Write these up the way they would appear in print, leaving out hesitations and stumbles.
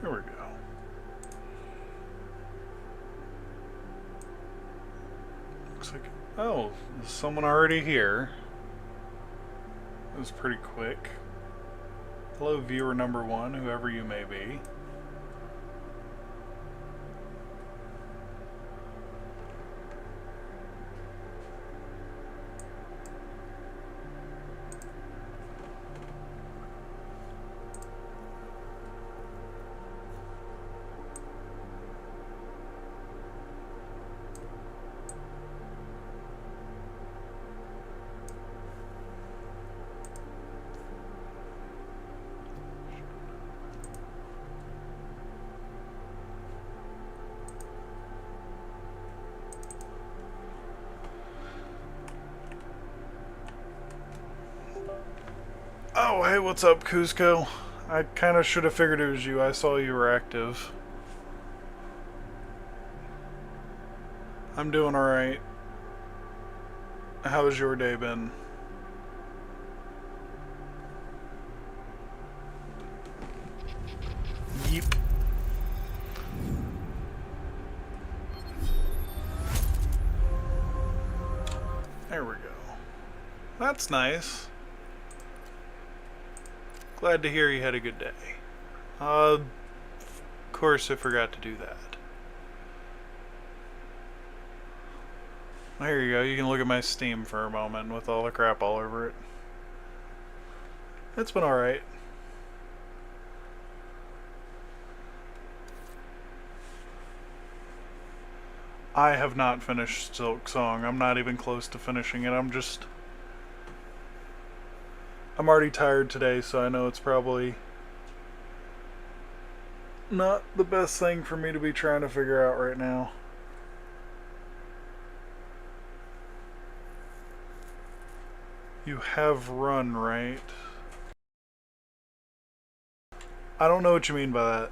There we go. Looks like... Oh, there's someone already here. It was pretty quick. Hello, viewer number 1, whoever you may be. Oh, hey, what's up, Kuzco? I kind of should have figured it was you. I saw you were active. I'm doing alright. How's your day been? Yeep. There we go. That's nice. Glad to hear you had a good day. Of course I forgot to do that. There you go, you can look at my Steam for a moment with all the crap all over it. It's been alright. I have not finished Silk Song. I'm not even close to finishing it. I'm already tired today, so I know it's probably not the best thing for me to be trying to figure out right now. You have run, right? I don't know what you mean by that.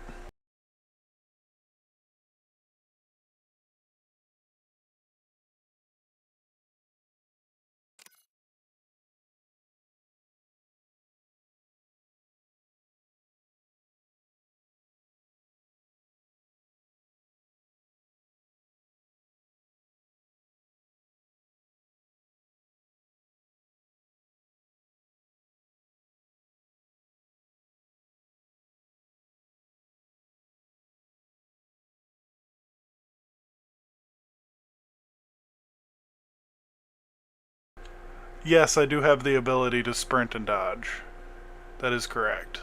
Yes, I do have the ability to sprint and dodge. That is correct.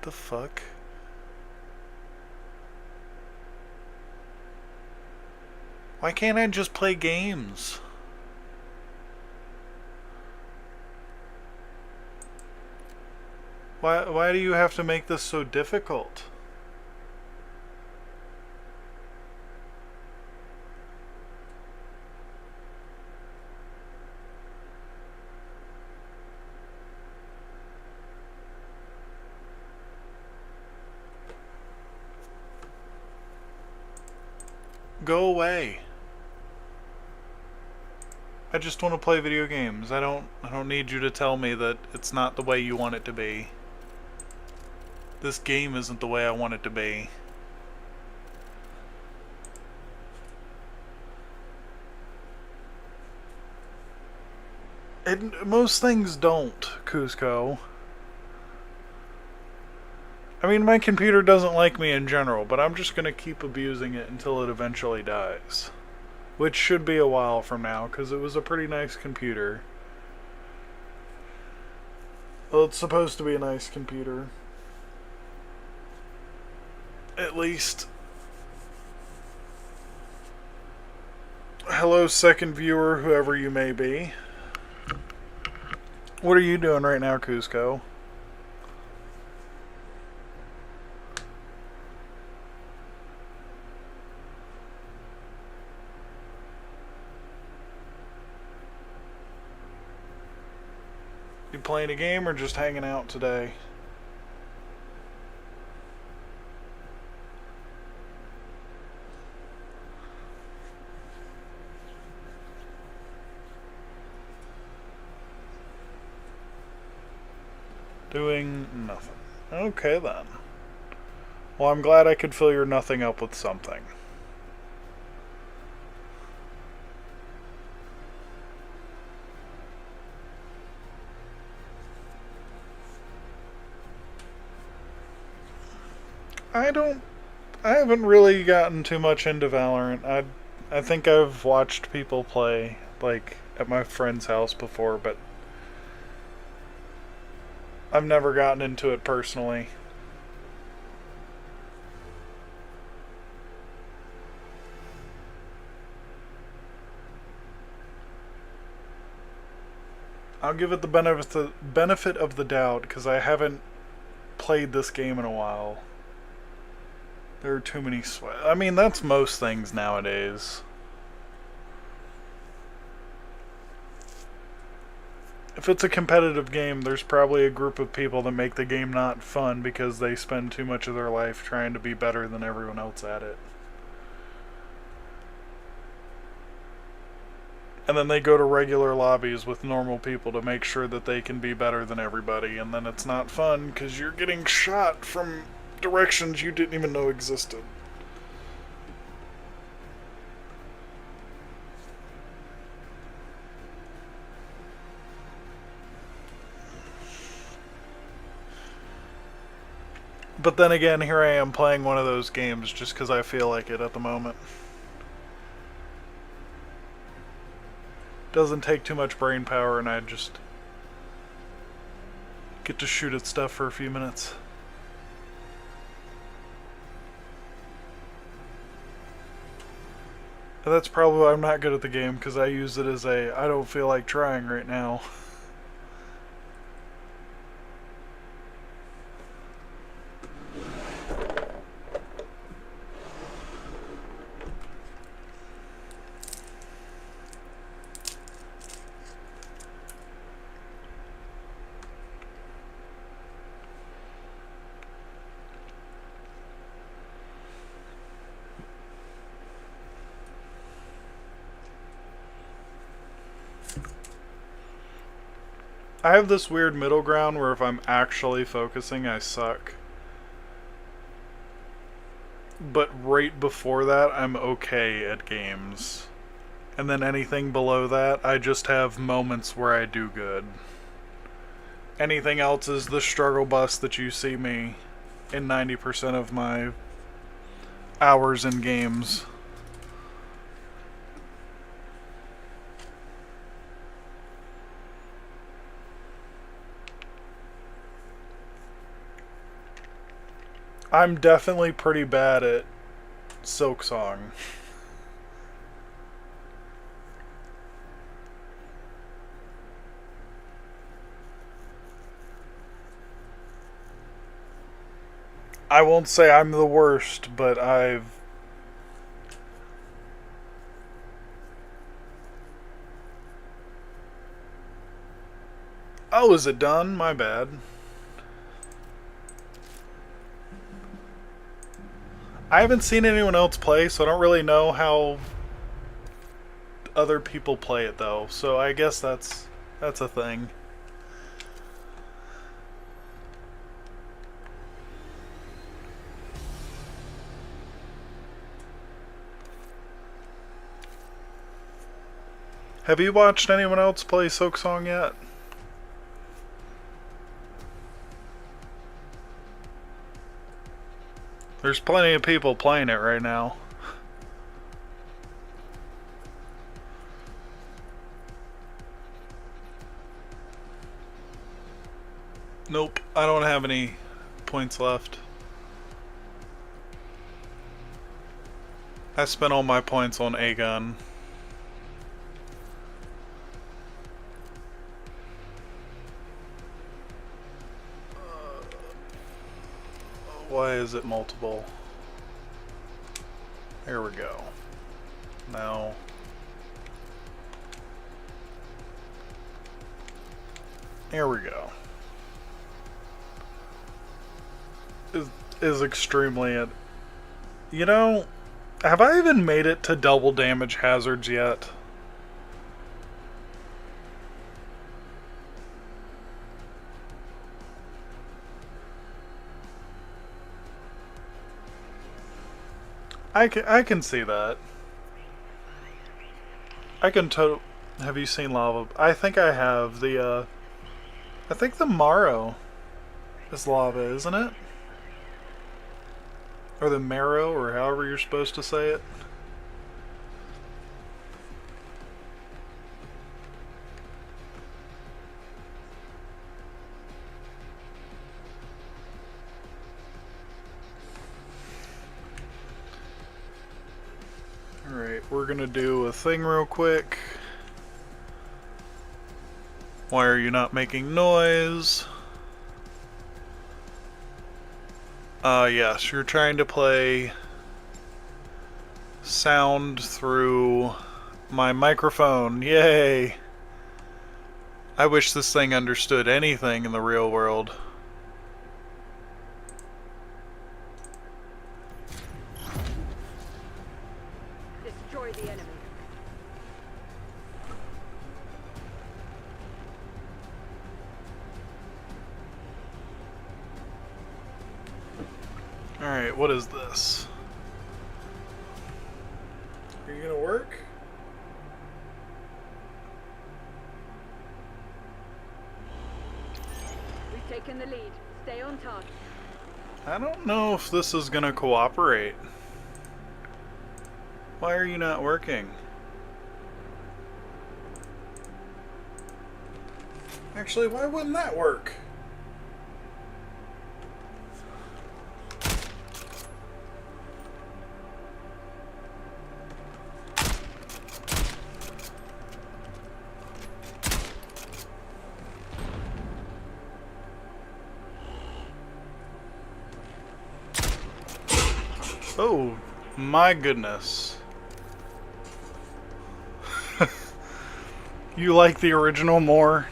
The fuck? Why can't I just play games? Why do you have to make this so difficult? Go away. I just want to play video games. I don't need you to tell me that it's not the way you want it to be. This game isn't the way I want it to be. Most things don't, Kuzco. I mean, my computer doesn't like me in general, but I'm just gonna keep abusing it until it eventually dies. Which should be a while from now, because it was a pretty nice computer. Well, it's supposed to be a nice computer. At least. Hello, second viewer, whoever you may be. What are you doing right now, Kuzco? You playing a game or just hanging out today? Doing nothing. Okay then. Well, I'm glad I could fill your nothing up with something. I haven't really gotten too much into Valorant. I think I've watched people play, like, at my friend's house before, but I've never gotten into it personally. I'll give it the benefit of the doubt because I haven't played this game in a while. There are too many I mean, that's most things nowadays. If it's a competitive game, there's probably a group of people that make the game not fun because they spend too much of their life trying to be better than everyone else at it. And then they go to regular lobbies with normal people to make sure that they can be better than everybody, and then it's not fun because you're getting shot from directions you didn't even know existed. But then again, here I am playing one of those games just because I feel like it at the moment. Doesn't take too much brain power, and I just get to shoot at stuff for a few minutes. And that's probably why I'm not good at the game, because I use it as a I don't feel like trying right now. I have this weird middle ground where if I'm actually focusing, I suck. But right before that, I'm okay at games. And then anything below that, I just have moments where I do good. Anything else is the struggle bus that you see me in 90% of my hours in games. I'm definitely pretty bad at Silksong. I won't say I'm the worst, but I've... Oh, is it done? My bad. I haven't seen anyone else play, so I don't really know how other people play it, though. So I guess that's a thing. Have you watched anyone else play Silksong yet? There's plenty of people playing it right now. Nope, I don't have any points left. I spent all my points on A-Gun. Why is it multiple? Here we go. Now... Here we go. Is extremely... You know, have I even made it to double damage hazards yet? I can see that. I can Have you seen lava? I think I have. I think the marrow is lava, isn't it? Or the marrow, or however you're supposed to say it. Alright, we're gonna do a thing real quick. Why are you not making noise? Yes, you're trying to play sound through my microphone. Yay! I wish this thing understood anything in the real world. Destroy the enemy. Alright, what is this? Are you gonna work? We've taken the lead. Stay on target. I don't know if this is gonna cooperate. Why are you not working? Actually, why wouldn't that work? Oh, my goodness. You like the original more?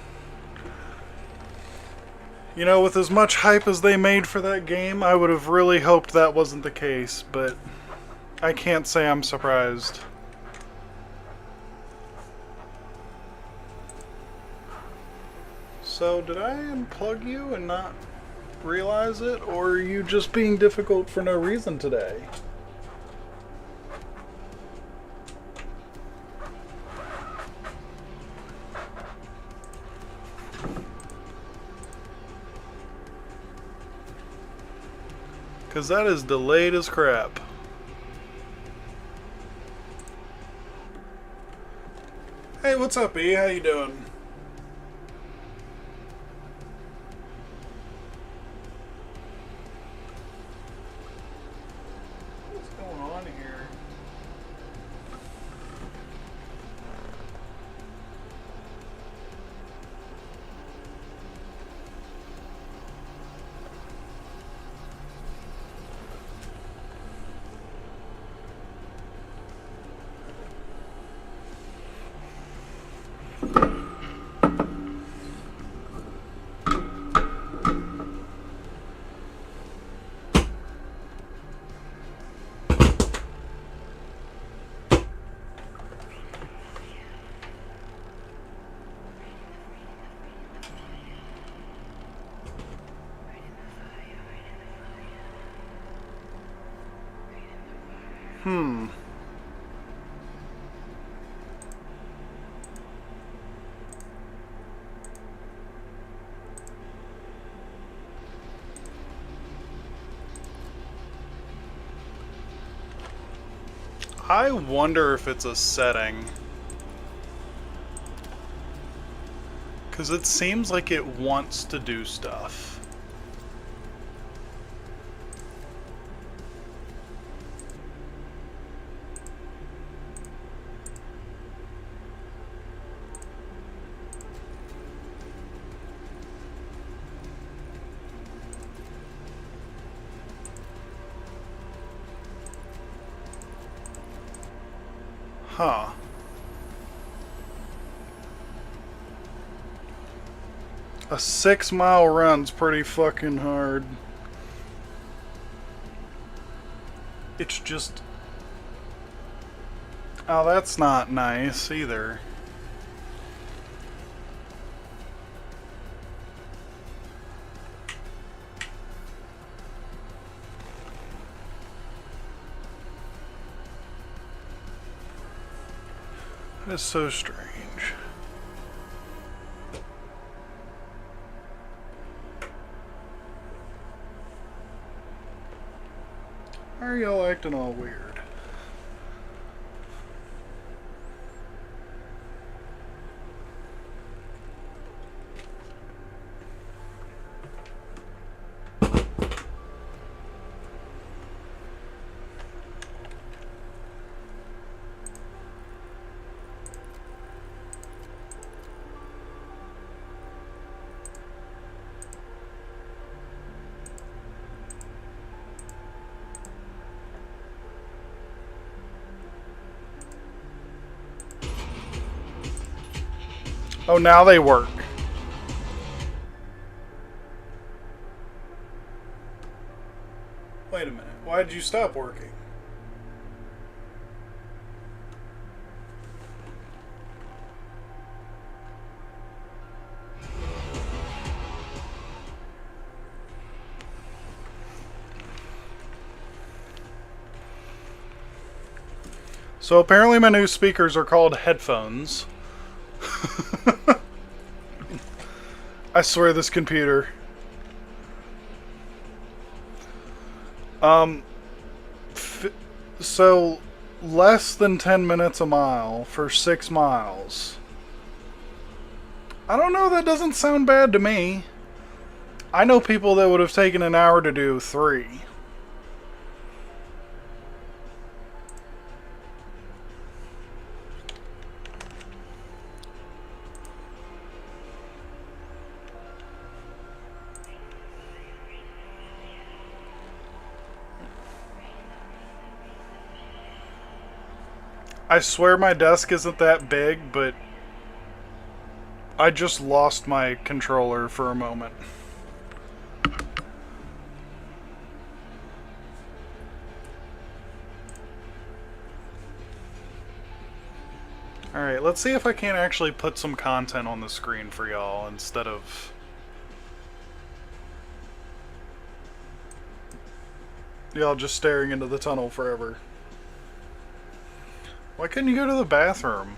You know, with as much hype as they made for that game, I would have really hoped that wasn't the case, but I can't say I'm surprised. So, did I unplug you and not realize it, or are you just being difficult for no reason today? Cause that is delayed as crap. Hey, what's up, E? How you doing? What's going on here? I wonder if it's a setting. Because it seems like it wants to do stuff. Huh. A 6-mile run's pretty fucking hard. It's just... Oh, that's not nice either. It's so strange. Why are y'all acting all weird? Oh, now they work. Wait a minute. Why did you stop working? So apparently my new speakers are called headphones. I swear this computer. So less than 10 minutes a mile for 6 miles. I don't know, that doesn't sound bad to me. I know people that would have taken an hour to do 3. I swear my desk isn't that big, but I just lost my controller for a moment. Alright, let's see if I can't actually put some content on the screen for y'all instead of... y'all just staring into the tunnel forever. Why couldn't you go to the bathroom?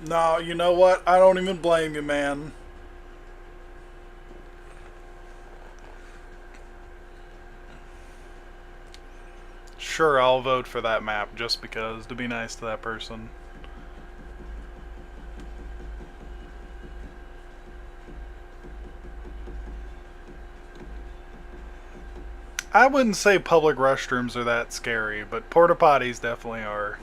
No, you know what? I don't even blame you, man. Sure, I'll vote for that map just because, to be nice to that person. I wouldn't say public restrooms are that scary, but porta potties definitely are.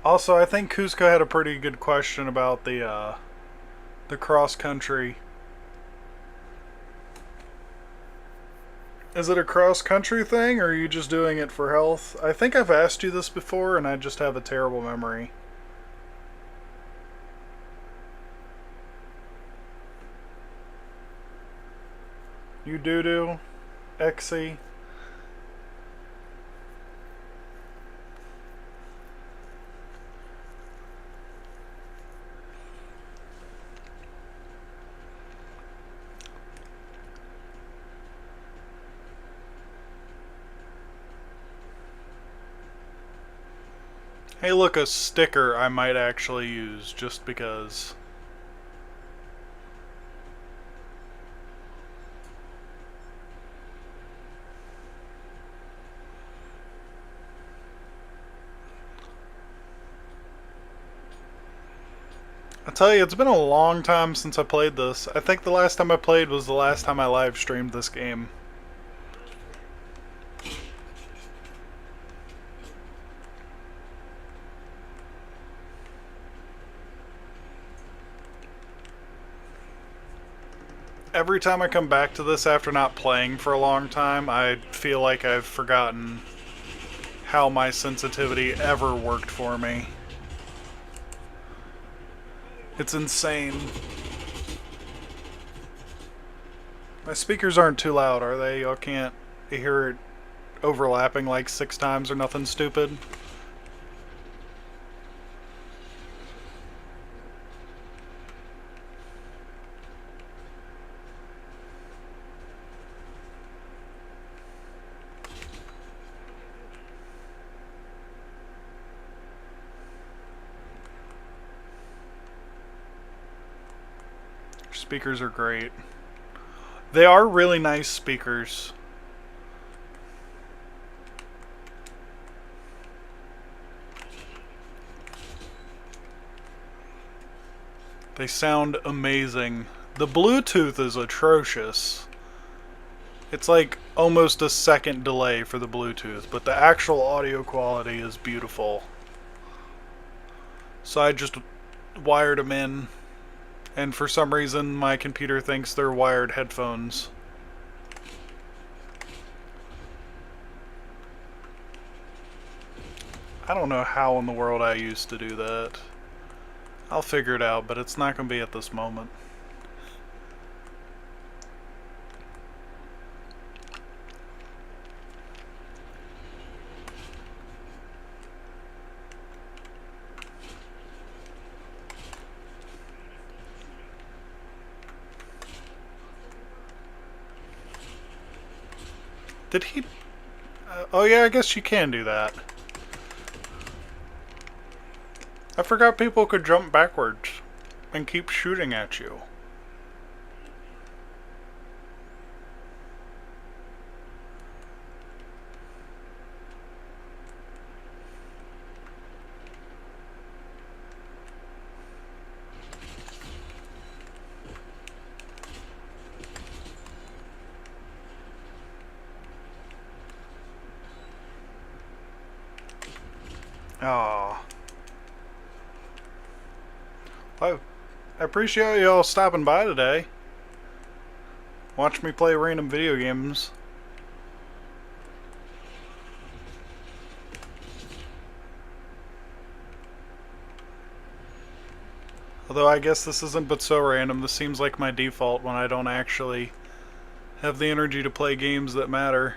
Also, I think Cusco had a pretty good question about the cross country. Is it a cross country thing, or are you just doing it for health? I think I've asked you this before, and I just have a terrible memory. You do, Exy. Hey, look, a sticker I might actually use just because. I tell you, it's been a long time since I played this. I think the last time I played was the last time I live streamed this game. Every time I come back to this after not playing for a long time, I feel like I've forgotten how my sensitivity ever worked for me. It's insane. My speakers aren't too loud, are they? Y'all can't hear it overlapping like 6 times or nothing stupid? Speakers are great. They are really nice speakers. They sound amazing. The Bluetooth is atrocious. It's like almost a second delay for the Bluetooth, but the actual audio quality is beautiful. So I just wired them in. And for some reason, my computer thinks they're wired headphones. I don't know how in the world I used to do that. I'll figure it out, but it's not going to be at this moment. Did he... oh yeah, I guess you can do that. I forgot people could jump backwards and keep shooting at you. Oh. Well, I appreciate y'all stopping by today. Watch me play random video games. Although I guess this isn't but so random. This seems like my default when I don't actually have the energy to play games that matter.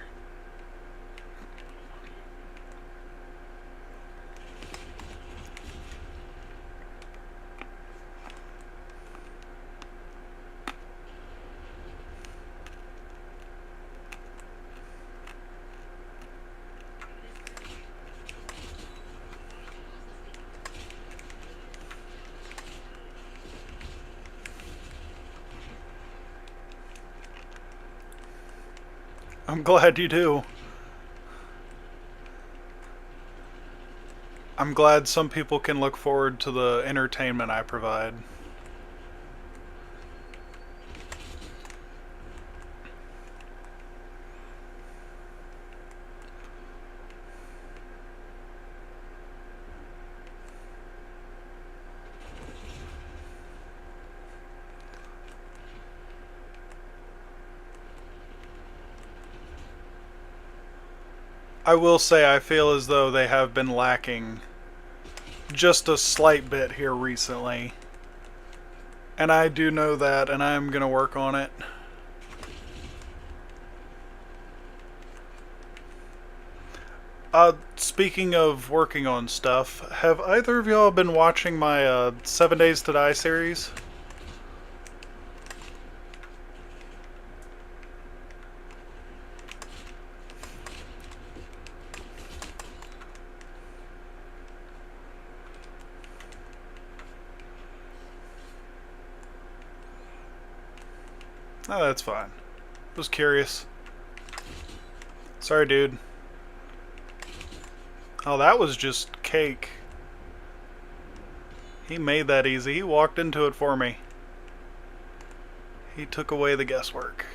I'm glad you do. I'm glad some people can look forward to the entertainment I provide. I will say I feel as though they have been lacking just a slight bit here recently. And I do know that, and I'm going to work on it. Speaking of working on stuff, have either of y'all been watching my 7 Days to Die series? Oh, that's fine. Was curious. Sorry, dude. Oh, that was just cake. He made that easy. He walked into it for me. He took away the guesswork.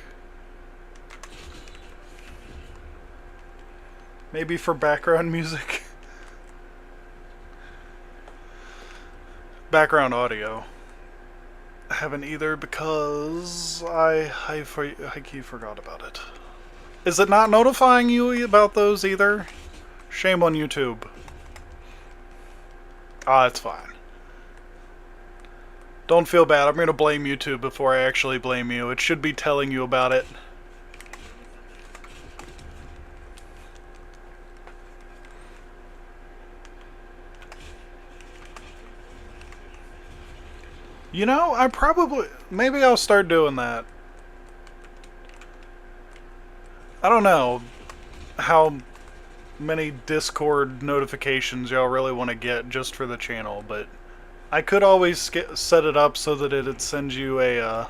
Maybe for background music? Background audio. I haven't either because I forgot about it. Is it not notifying you about those either? Shame on YouTube. Ah, it's fine. Don't feel bad. I'm gonna blame YouTube before I actually blame you. It should be telling you about it. You know, maybe I'll start doing that. I don't know how many Discord notifications y'all really want to get just for the channel, but I could always set it up so that it'd send you a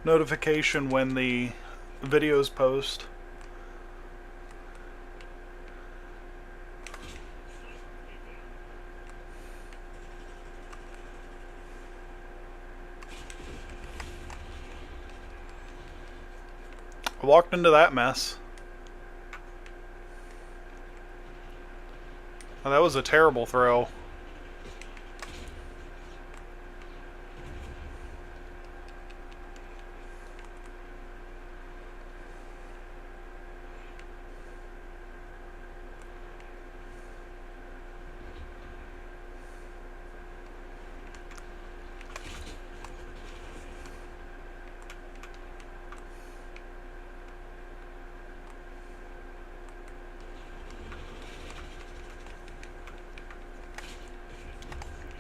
notification when the videos post. I walked into that mess. Oh, that was a terrible throw.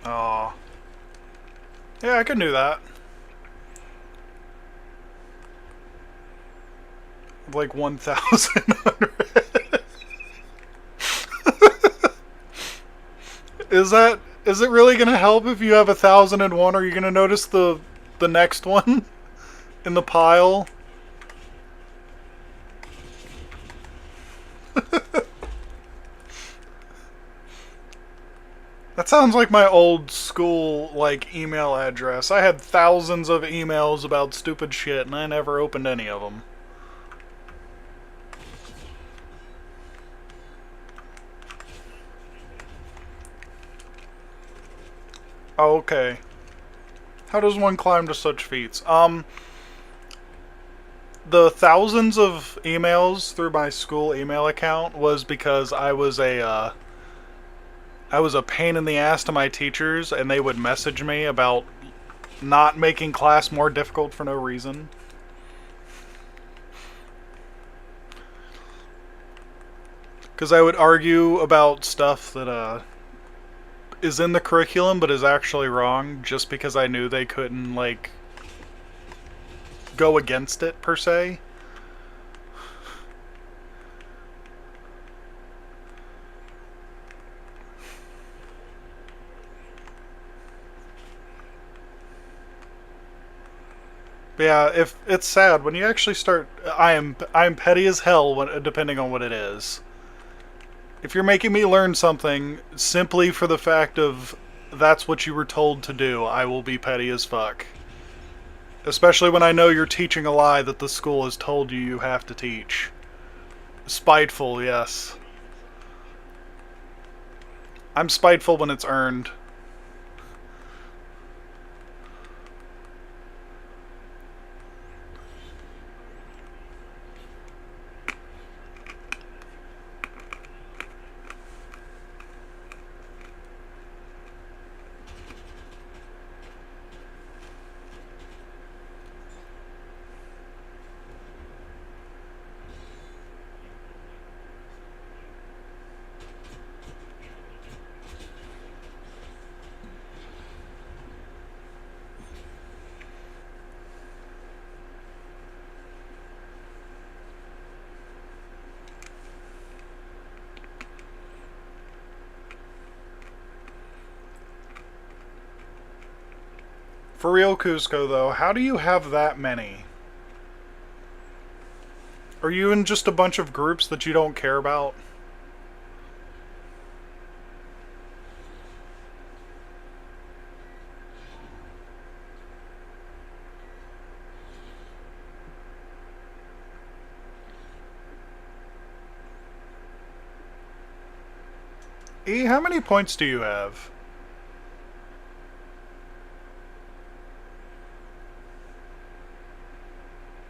Oh. Yeah, I can do that. Like 1,000. Is it really gonna help if you have 1,001? Are you gonna notice the next one in the pile? That sounds like my old school, like, email address. I had thousands of emails about stupid shit, and I never opened any of them. Oh, okay. How does one climb to such feats? The thousands of emails through my school email account was because I was a pain in the ass to my teachers, and they would message me about not making class more difficult for no reason. Because I would argue about stuff that is in the curriculum but is actually wrong just because I knew they couldn't, like, go against it, per se. But yeah, if it's sad when you actually start. I'm petty as hell depending on what it is. If you're making me learn something simply for the fact of that's what you were told to do, I will be petty as fuck. Especially when I know you're teaching a lie that the school has told you you have to teach. Spiteful, yes. I'm spiteful when it's earned. For real, Cusco, though, how do you have that many? Are you in just a bunch of groups that you don't care about? E, how many points do you have?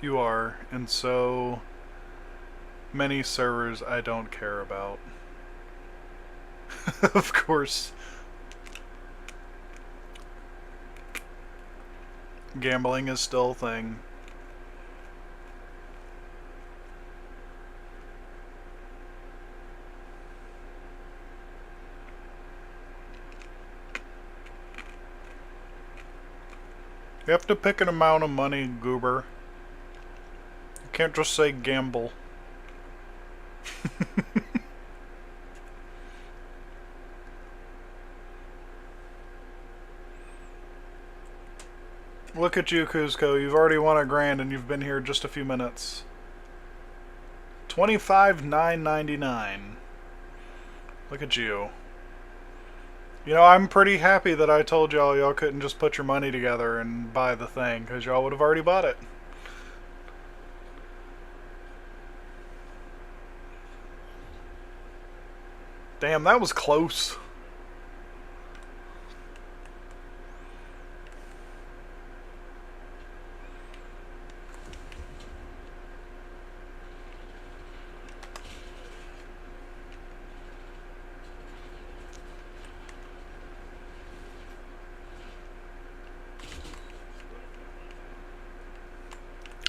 You are, and so many servers I don't care about. Of course. Gambling is still a thing. You have to pick an amount of money, goober. You can't just say gamble. Look at you, Kuzco. You've already won $1,000 and you've been here just a few minutes. 25,999. Look at you. You know, I'm pretty happy that I told y'all couldn't just put your money together and buy the thing, because y'all would have already bought it. Damn, that was close.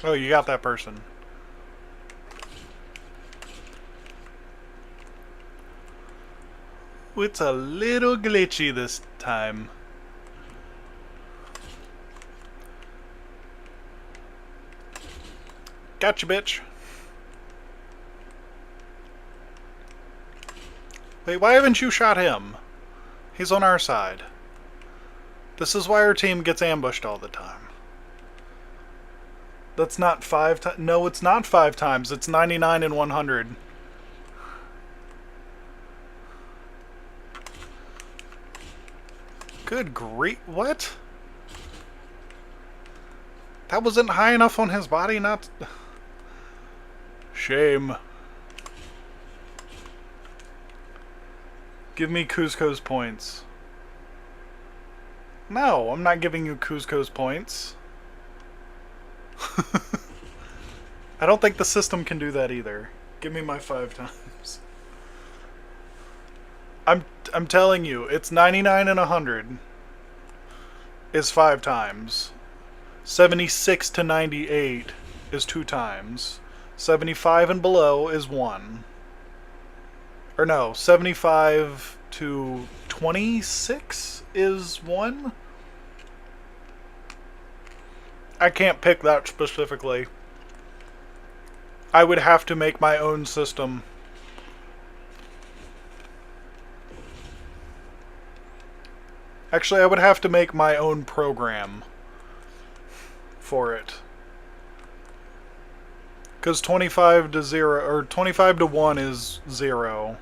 Oh, you got that person. It's a little glitchy this time. Gotcha, bitch. Wait, why haven't you shot him? He's on our side. This is why our team gets ambushed all the time. That's not 5 times. No, it's not 5 times. It's 99 and 100. Good grief. What? That wasn't high enough on his body, not... Shame. Give me Kuzco's points. No, I'm not giving you Kuzco's points. I don't think the system can do that either. Give me my 5 times. I'm telling you, it's 99 and 100 is 5 times. 76 to 98 is 2 times. 75 and below is 1. Or no, 75 to 26 is 1? I can't pick that specifically. I would have to make my own system. Actually, I would have to make my own program for it. Because 25 to 0, or 25 to 1 is 0.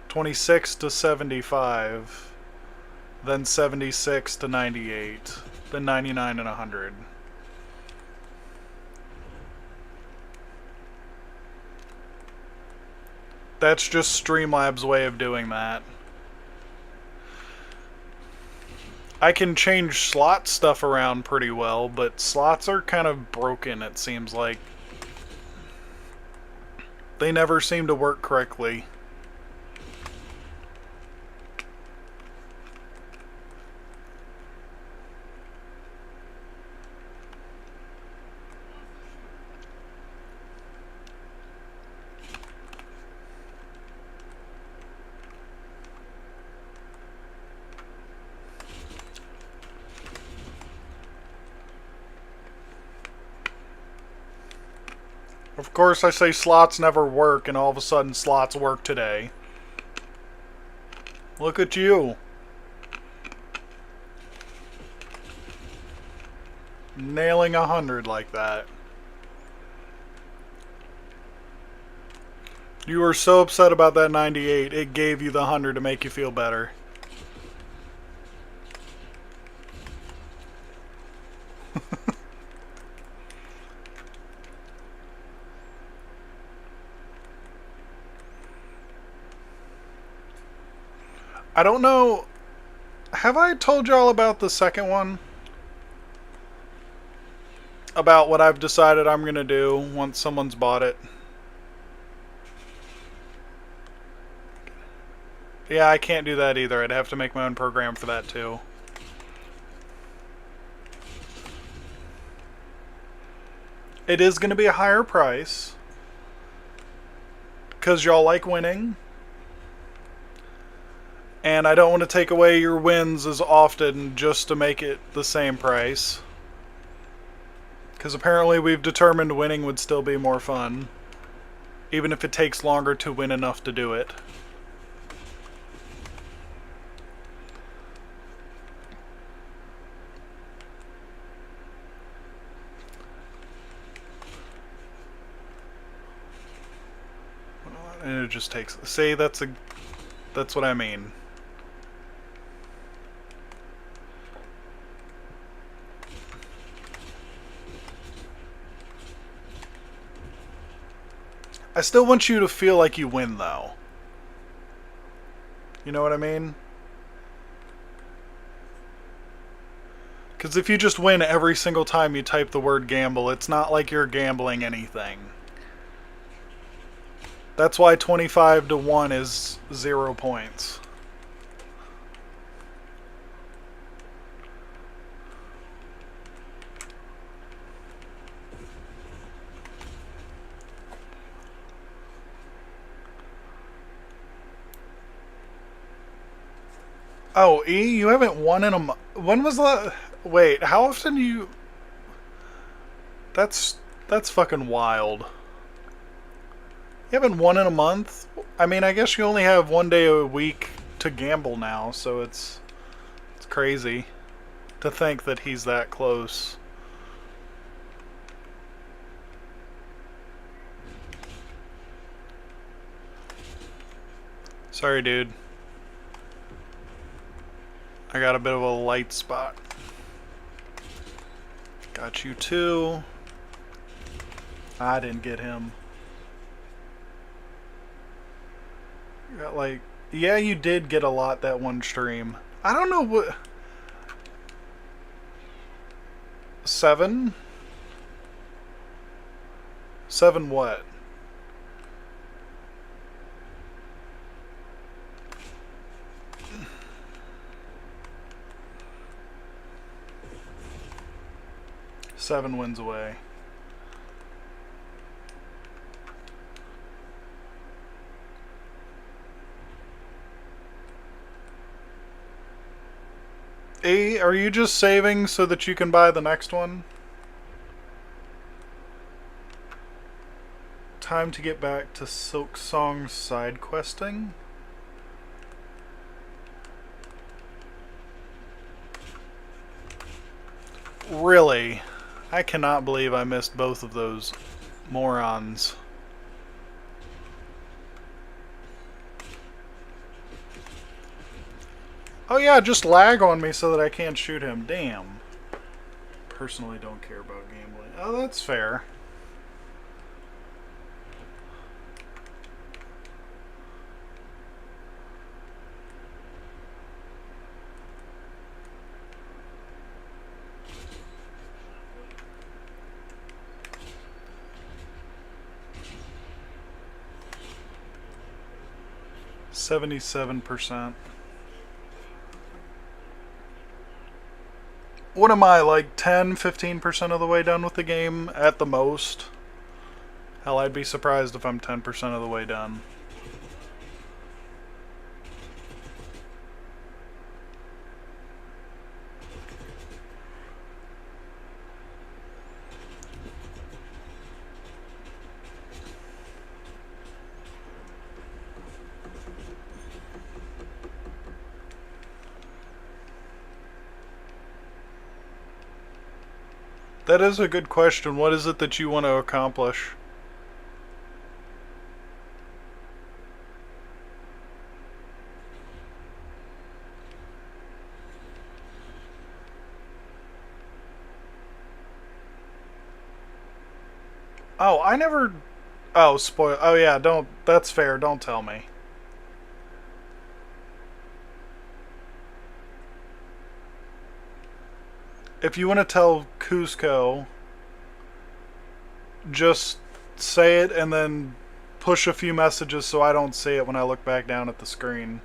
26 to 75. Then 76 to 98. Then 99 and 100. That's just Streamlabs' way of doing that. I can change slot stuff around pretty well, but slots are kind of broken, it seems like. They never seem to work correctly. Of course, I say slots never work, and all of a sudden slots work today. Look at you. Nailing 100 like that. You were so upset about that 98, it gave you the 100 to make you feel better. I don't know. Have I told y'all about the second one? About what I've decided I'm going to do once someone's bought it? Yeah, I can't do that either. I'd have to make my own program for that too. It is going to be a higher price. Because y'all like winning. And I don't want to take away your wins as often just to make it the same price. Because apparently we've determined winning would still be more fun. Even if it takes longer to win enough to do it. And it just takes... See, that's what I mean. I still want you to feel like you win, though. You know what I mean? Because if you just win every single time you type the word gamble, it's not like you're gambling anything. That's why 25 to 1 is 0 points. Oh, E, you haven't won in a month. When was the... Wait, how often do you... That's fucking wild. You haven't won in a month? I mean, I guess you only have 1 day a week to gamble now, so it's crazy to think that he's that close. Sorry, dude. I got a bit of a light spot. Got you too. I didn't get him. You got like... Yeah, you did get a lot that one stream. I don't know what... 7? 7 what? Seven wins away. A, are you just saving so that you can buy the next one? Time to get back to Silksong's side questing. Really? I cannot believe I missed both of those morons. Oh yeah, just lag on me so that I can't shoot him. Damn. Personally don't care about gambling. Oh, that's fair. %77%. What am I, like 10-15% of the way done with the game at the most? Hell, I'd be surprised if I'm 10% of the way done. That is a good question. What is it that you want to accomplish? Oh, I never... Oh, spoil... Oh, yeah, don't... That's fair. Don't tell me. If you want to tell Kuzco, just say it and then push a few messages so I don't see it when I look back down at the screen.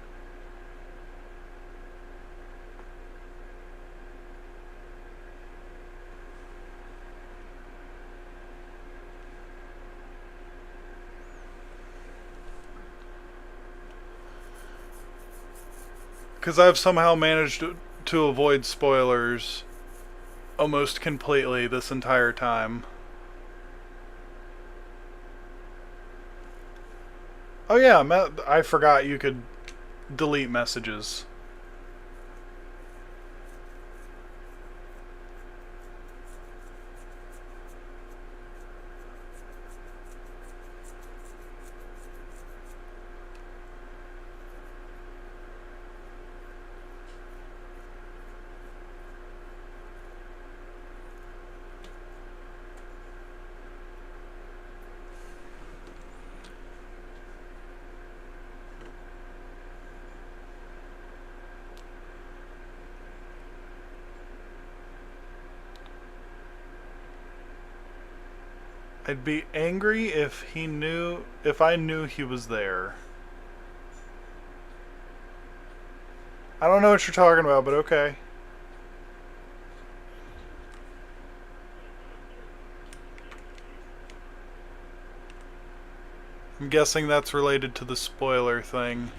Because I've somehow managed to avoid spoilers almost completely this entire time. Oh yeah, I forgot you could delete messages. I'd be angry if I knew he was there. I don't know what you're talking about, but okay. I'm guessing that's related to the spoiler thing.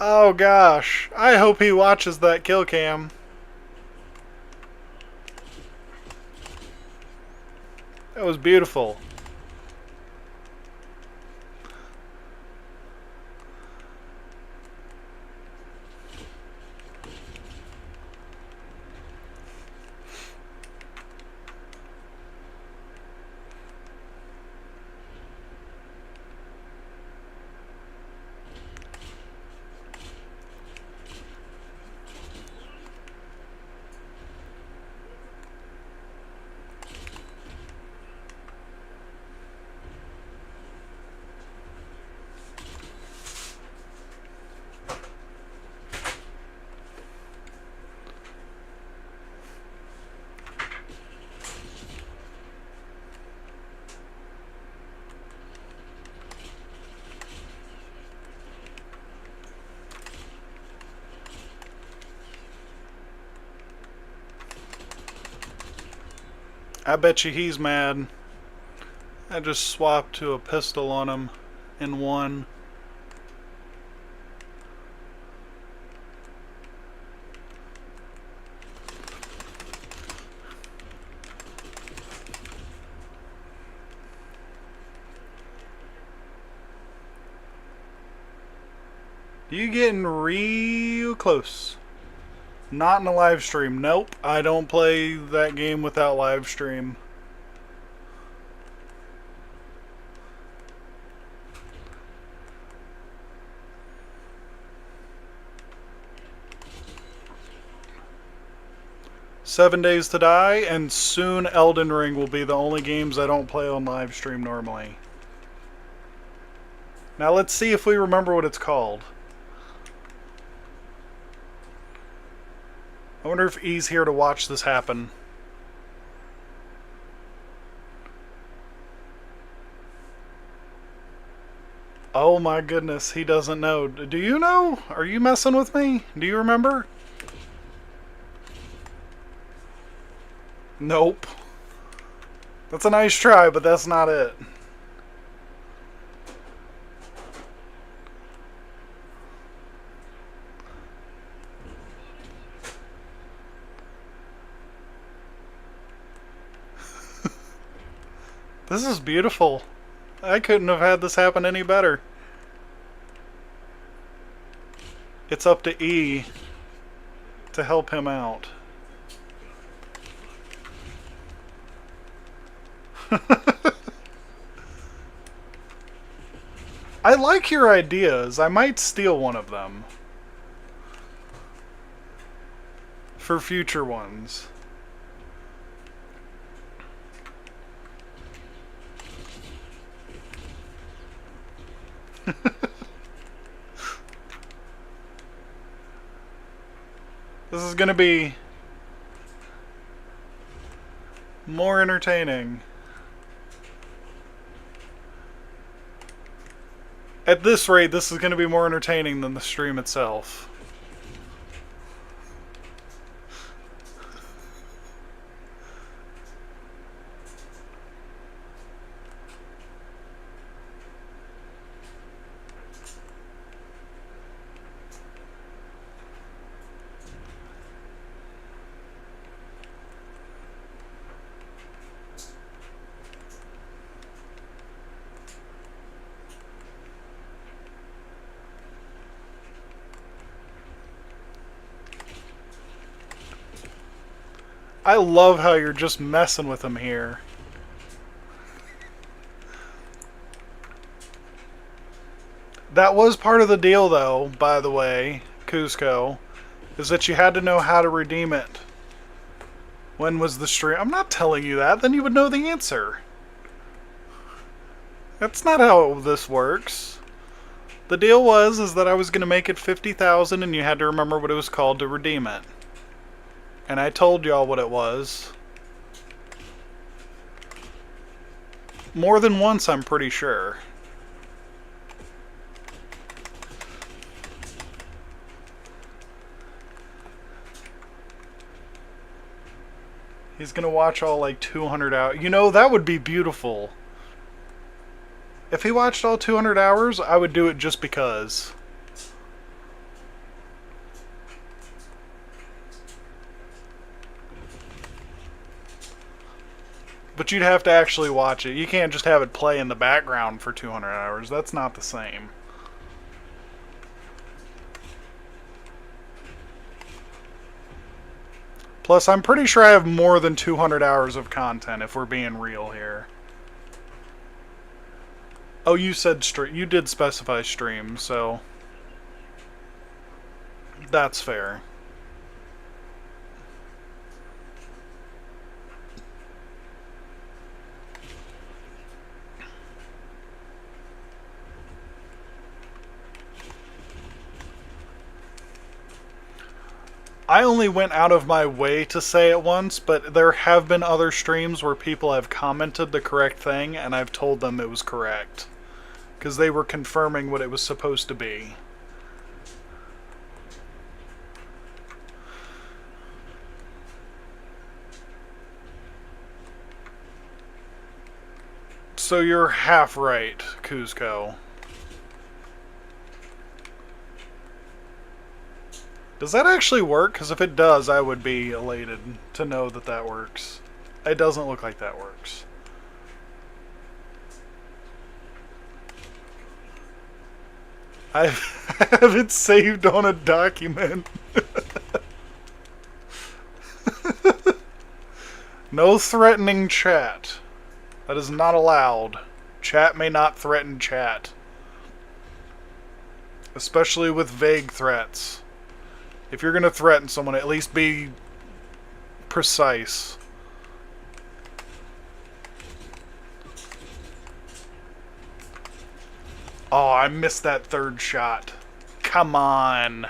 Oh gosh. I hope he watches that kill cam. That was beautiful. I bet you he's mad. I just swapped to a pistol on him and won. You getting real close. Not in a live stream. Nope, I don't play that game without live stream. Seven Days to Die, and soon Elden Ring will be the only games I don't play on live stream normally. Now let's see if we remember what it's called. I wonder if E's here to watch this happen. Oh my goodness, he doesn't know. Do you know? Are you messing with me? Do you remember? Nope. That's a nice try, but that's not it. This is beautiful. I couldn't have had this happen any better. It's up to E to help him out. I like your ideas. I might steal one of them for future ones. This is gonna be more entertaining. At this rate, this is going to be more entertaining than the stream itself. I love how you're just messing with him here. That was part of the deal, though, by the way, Kuzco, is that you had to know how to redeem it. When was the stream? I'm not telling you that, then you would know the answer. That's not how this works. The deal is that I was going to make it 50,000 and you had to remember what it was called to redeem it. And I told y'all what it was. More than once, I'm pretty sure. He's gonna watch all like 200 hours. You know, that would be beautiful. If he watched all 200 hours, I would do it just because. But you'd have to actually watch it. You can't just have it play in the background for 200 hours. That's not the same. Plus, I'm pretty sure I have more than 200 hours of content, if we're being real here. Oh, you said stream. You did specify stream, so that's fair. I only went out of my way to say it once, but there have been other streams where people have commented the correct thing, and I've told them it was correct. Because they were confirming what it was supposed to be. So you're half right, Kuzco. Does that actually work? Because if it does, I would be elated to know that that works. It doesn't look like that works. I have it saved on a document. No threatening chat. That is not allowed. Chat may not threaten chat. Especially with vague threats. If you're going to threaten someone, at least be precise. Oh, I missed that third shot. Come on.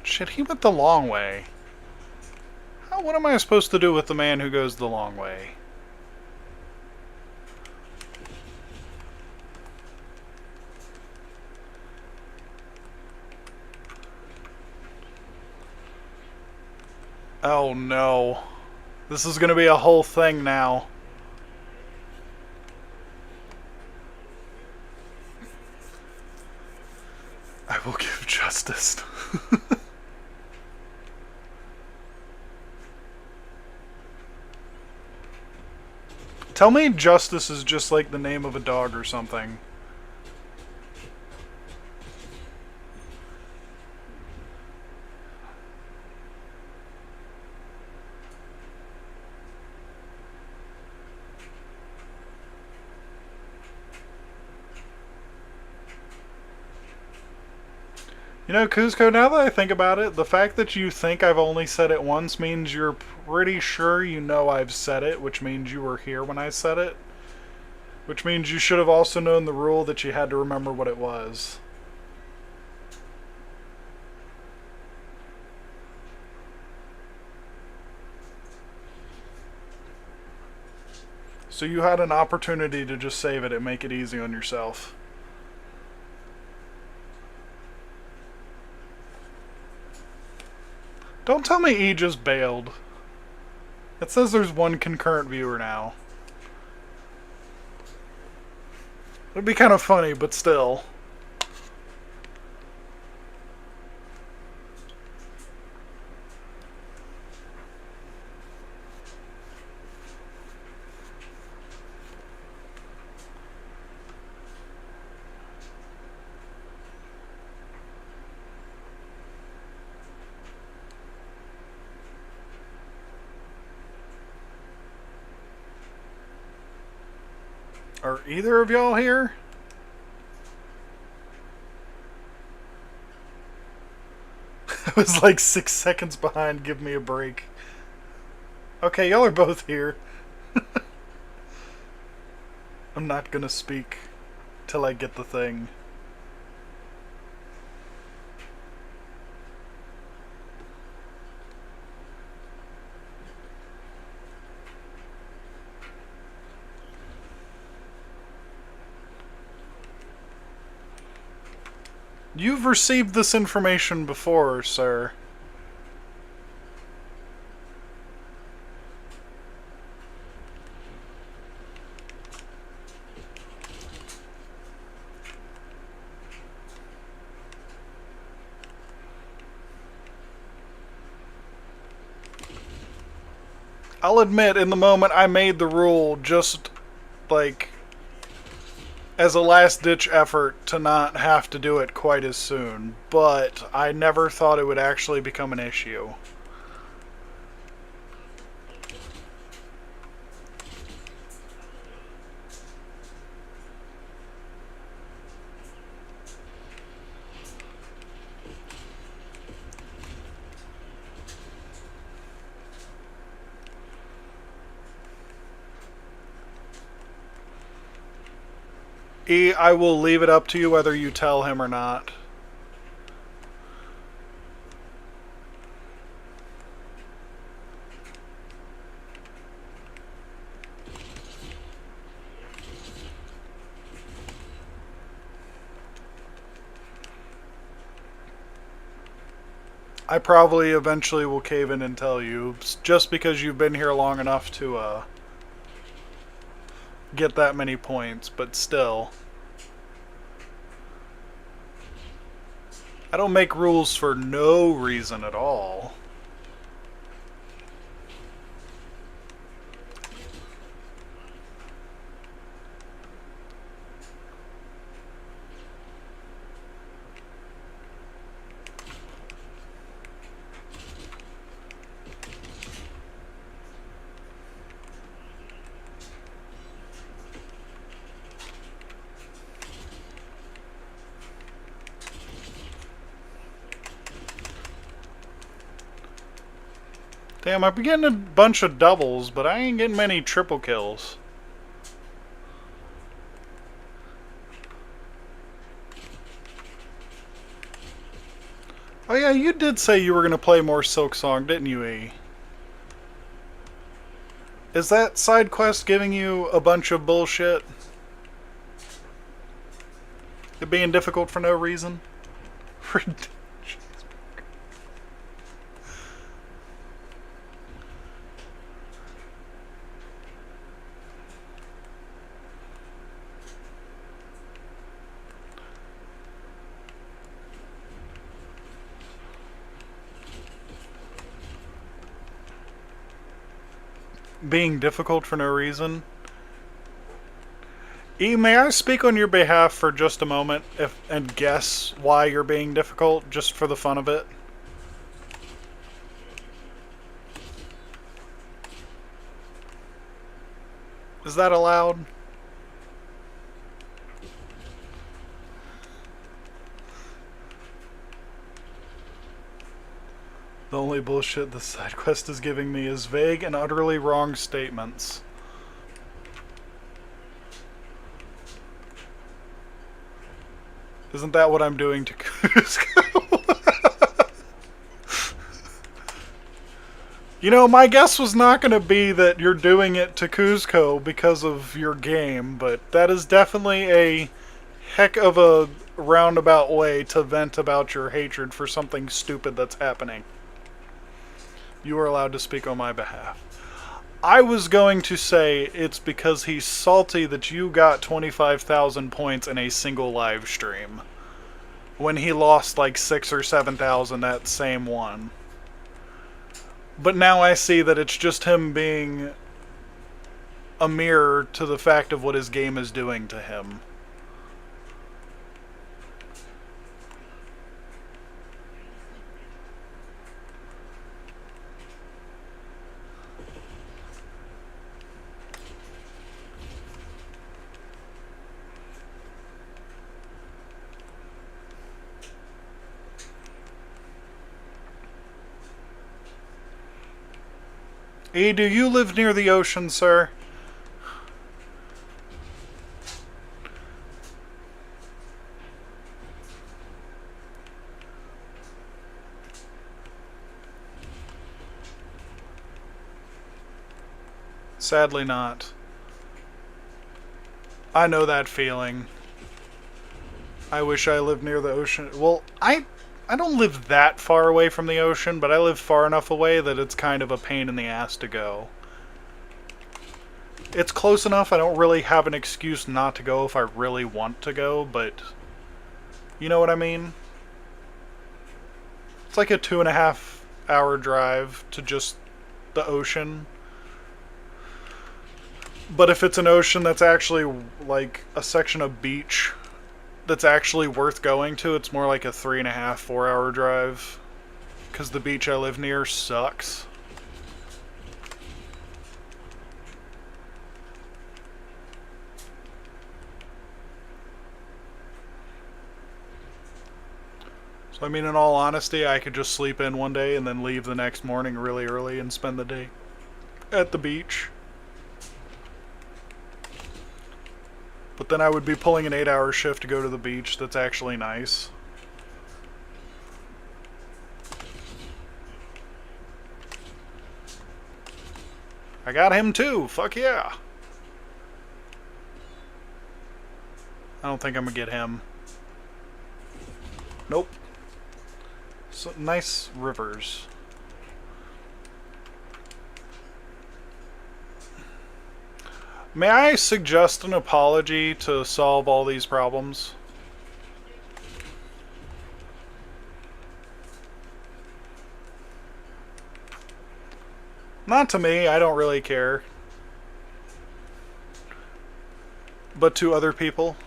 Shit, he went the long way. What am I supposed to do with the man who goes the long way? Oh no. This is gonna be a whole thing now. I will give justice. Tell me Justice is just like the name of a dog or something. You know, Kuzco, now that I think about it, the fact that you think I've only said it once means you're pretty sure you know I've said it, which means you were here when I said it. Which means you should have also known the rule that you had to remember what it was. So you had an opportunity to just save it and make it easy on yourself. Don't tell me E just bailed. It says there's one concurrent viewer now. It'd be kind of funny, but still. Are either of y'all here? I was like 6 seconds behind. Give me a break. Okay, y'all are both here. I'm not gonna speak till I get the thing. You've received this information before, sir. I'll admit, in the moment I made the rule just, like, as a last-ditch effort to not have to do it quite as soon, but I never thought it would actually become an issue. E, I will leave it up to you whether you tell him or not. I probably eventually will cave in and tell you, just because you've been here long enough to get that many points, but still. I don't make rules for no reason at all. Damn, I've been getting a bunch of doubles, but I ain't getting many triple kills. Oh yeah, you did say you were going to play more Silksong, didn't you, E? Is that side quest giving you a bunch of bullshit? It being difficult for no reason? Being difficult for no reason? E, may I speak on your behalf for just a moment and guess why you're being difficult, just for the fun of it? Is that allowed? The only bullshit this side quest is giving me is vague and utterly wrong statements. Isn't that what I'm doing to Kuzco? You know, my guess was not going to be that you're doing it to Kuzco because of your game, but that is definitely a heck of a roundabout way to vent about your hatred for something stupid that's happening. You are allowed to speak on my behalf. I was going to say it's because he's salty that you got 25,000 points in a single live stream, when he lost like 6 or 7,000 that same one. But now I see that it's just him being a mirror to the fact of what his game is doing to him. E, do you live near the ocean, sir? Sadly not. I know that feeling. I wish I lived near the ocean. Well, I don't live that far away from the ocean, but I live far enough away that it's kind of a pain in the ass to go. It's close enough, I don't really have an excuse not to go if I really want to go, but you know what I mean? It's like a 2.5 hour drive to just the ocean. But if it's an ocean that's actually like a section of beach that's actually worth going to, it's more like a 3.5, 4 hour drive. Because the beach I live near sucks. So I mean, in all honesty, I could just sleep in one day and then leave the next morning really early and spend the day at the beach. But then I would be pulling an 8-hour shift to go to the beach that's actually nice. I got him too! Fuck yeah! I don't think I'm gonna get him. Nope. So, nice rivers. May I suggest an apology to solve all these problems? Not to me, I don't really care. But to other people?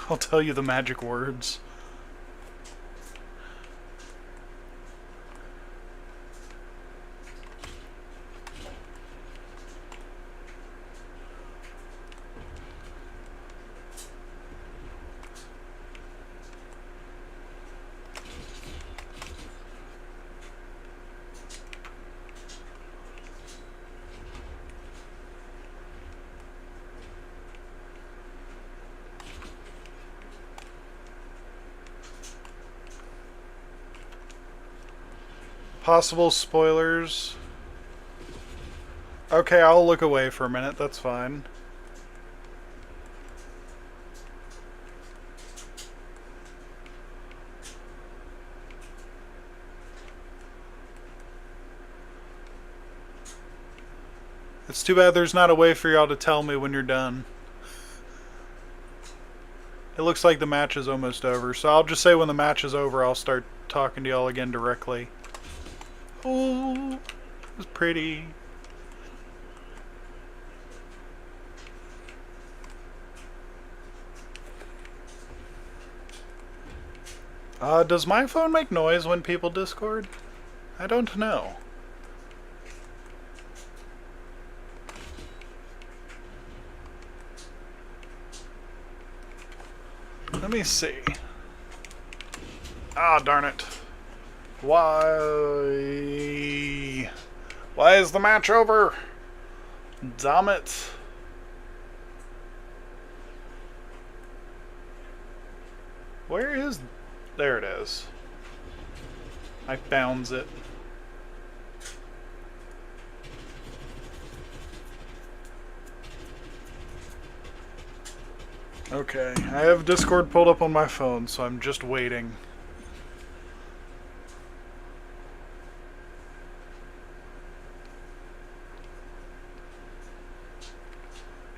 I'll tell you the magic words. Possible spoilers. Okay, I'll look away for a minute, that's fine. It's too bad there's not a way for y'all to tell me when you're done. It looks like the match is almost over, so I'll just say when the match is over, I'll start talking to y'all again directly. Oh, was pretty. Does my phone make noise when people Discord? I don't know. Let me see. Ah, darn it. Why? Why is the match over? Damn it. Where is... There it is. I found it. Okay, I have Discord pulled up on my phone, so I'm just waiting.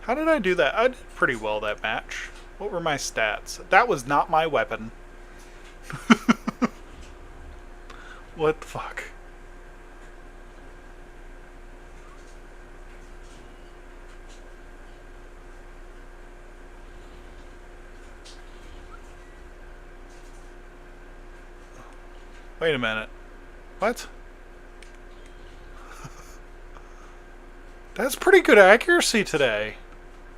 How did I do that? I did pretty well that match. What were my stats? That was not my weapon. What the fuck? Wait a minute. What? That's pretty good accuracy today.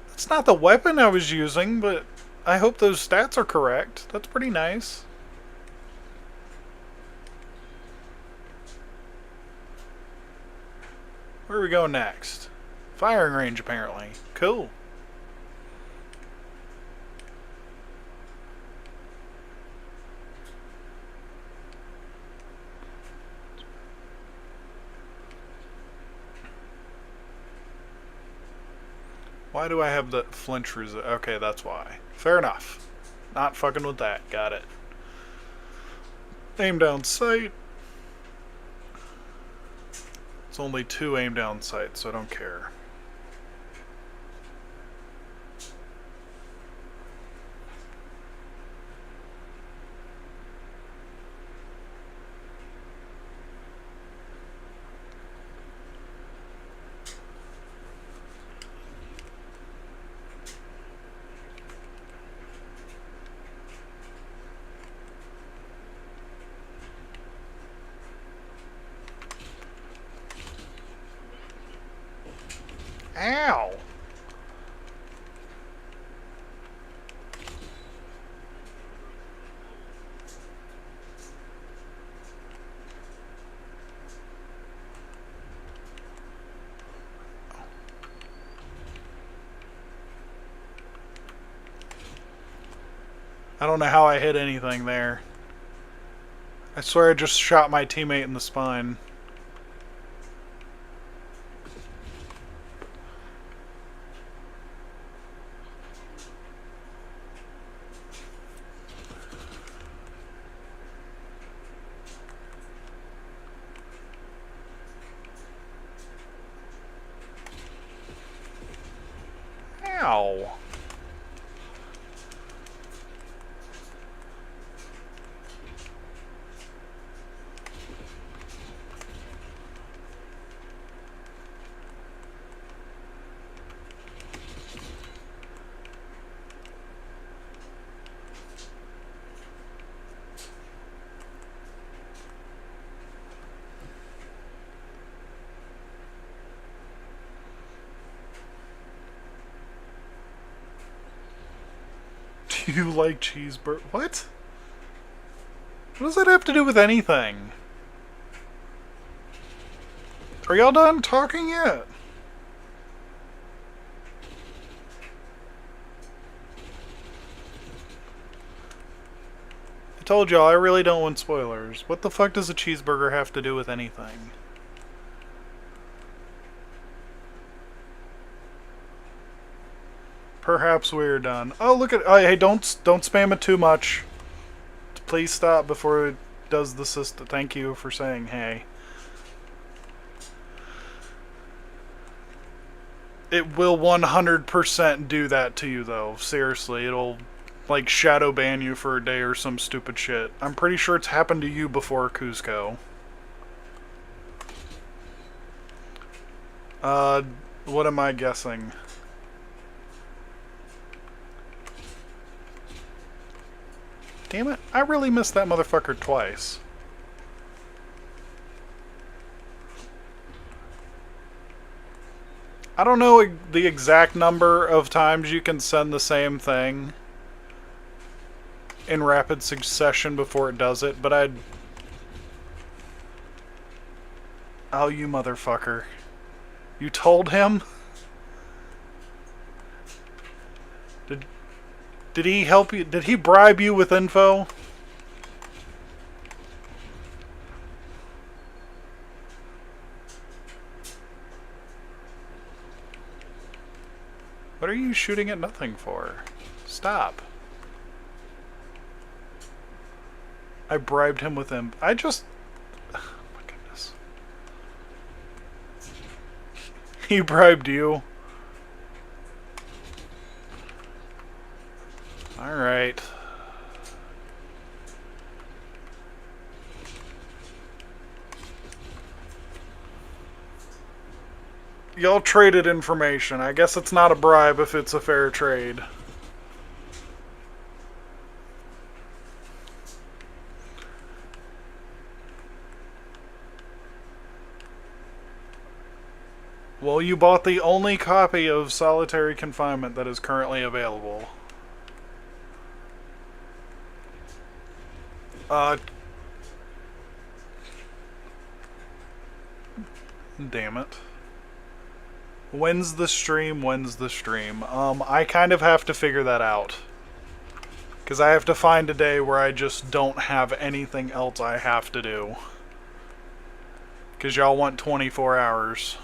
That's not the weapon I was using, but I hope those stats are correct. That's pretty nice. Where are we going next? Firing range, apparently. Cool. Why do I have the flinch resist? Okay, that's why. Fair enough. Not fucking with that. Got it. Aim down sight. It's only 2 aim down sights, so I don't care. Ow! I don't know how I hit anything there. I swear I just shot my teammate in the spine. Ow. Do you like cheeseburger? What? What does that have to do with anything? Are y'all done talking yet? I told y'all I really don't want spoilers. What the fuck does a cheeseburger have to do with anything? Perhaps we're done. Oh, look at... Oh, hey, don't spam it too much. Please stop before it does the system. Thank you for saying hey. It will 100% do that to you, though. Seriously, it'll, like, shadow ban you for a day or some stupid shit. I'm pretty sure it's happened to you before, Kuzco. What am I guessing? Damn it, I really missed that motherfucker twice. I don't know the exact number of times you can send the same thing in rapid succession before it does it, but I'd... Oh, you motherfucker. You told him? Did he help you? Did he bribe you with info? What are you shooting at nothing for? Stop. I bribed him with him. I just... Oh my goodness. He bribed you. Alright. Y'all traded information. I guess it's not a bribe if it's a fair trade. Well, you bought the only copy of Solitary Confinement that is currently available. Damn it. When's the stream? When's the stream? I kind of have to figure that out. Because I have to find a day where I just don't have anything else I have to do. Because y'all want 24 hours.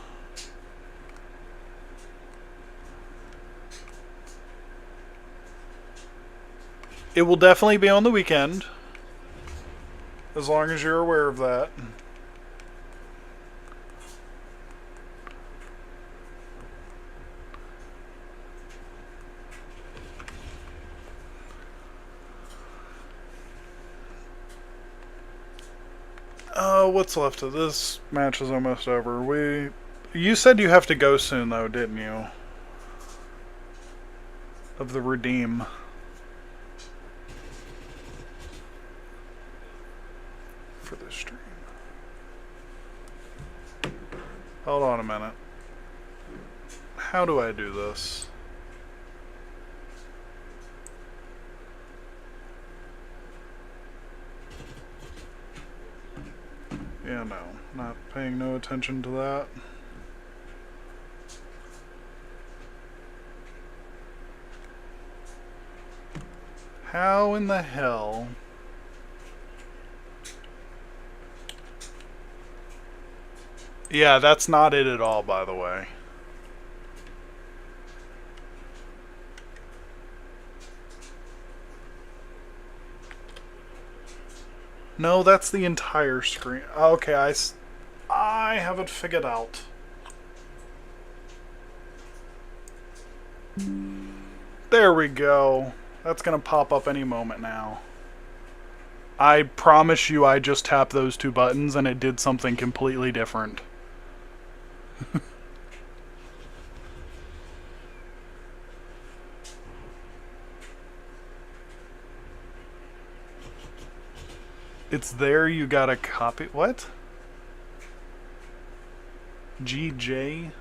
It will definitely be on the weekend. As long as you're aware of that. What's left of this match is almost over. You said you have to go soon though, didn't you? Of the Redeem. For this stream. Hold on a minute. How do I do this? Yeah, no. Not paying no attention to that. How in the hell... Yeah, that's not it at all, by the way. No, that's the entire screen. Okay, I have it figured out. There we go. That's gonna pop up any moment now. I promise you I just tapped those two buttons and it did something completely different. It's there, you gotta copy. What? GJ?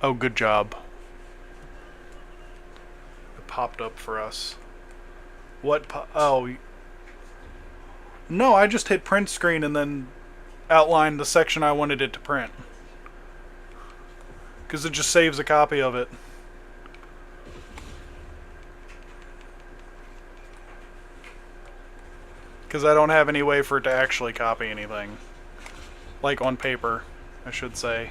Oh, good job. It popped up for us. What oh. No, I just hit print screen and then outlined the section I wanted it to print. Because it just saves a copy of it. Because I don't have any way for it to actually copy anything. Like on paper, I should say.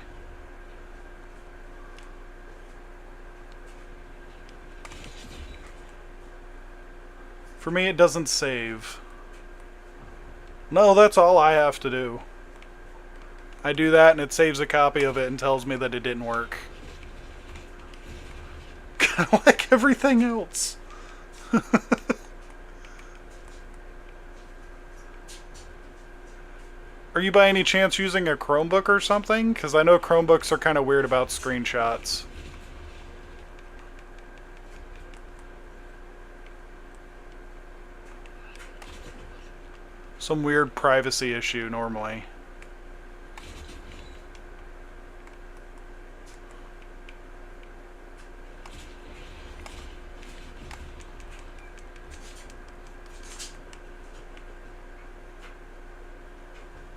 For me, it doesn't save. No, that's all I have to do. I do that and it saves a copy of it and tells me that it didn't work. Kind of like everything else. Are you by any chance using a Chromebook or something? Because I know Chromebooks are kind of weird about screenshots. Some weird privacy issue normally.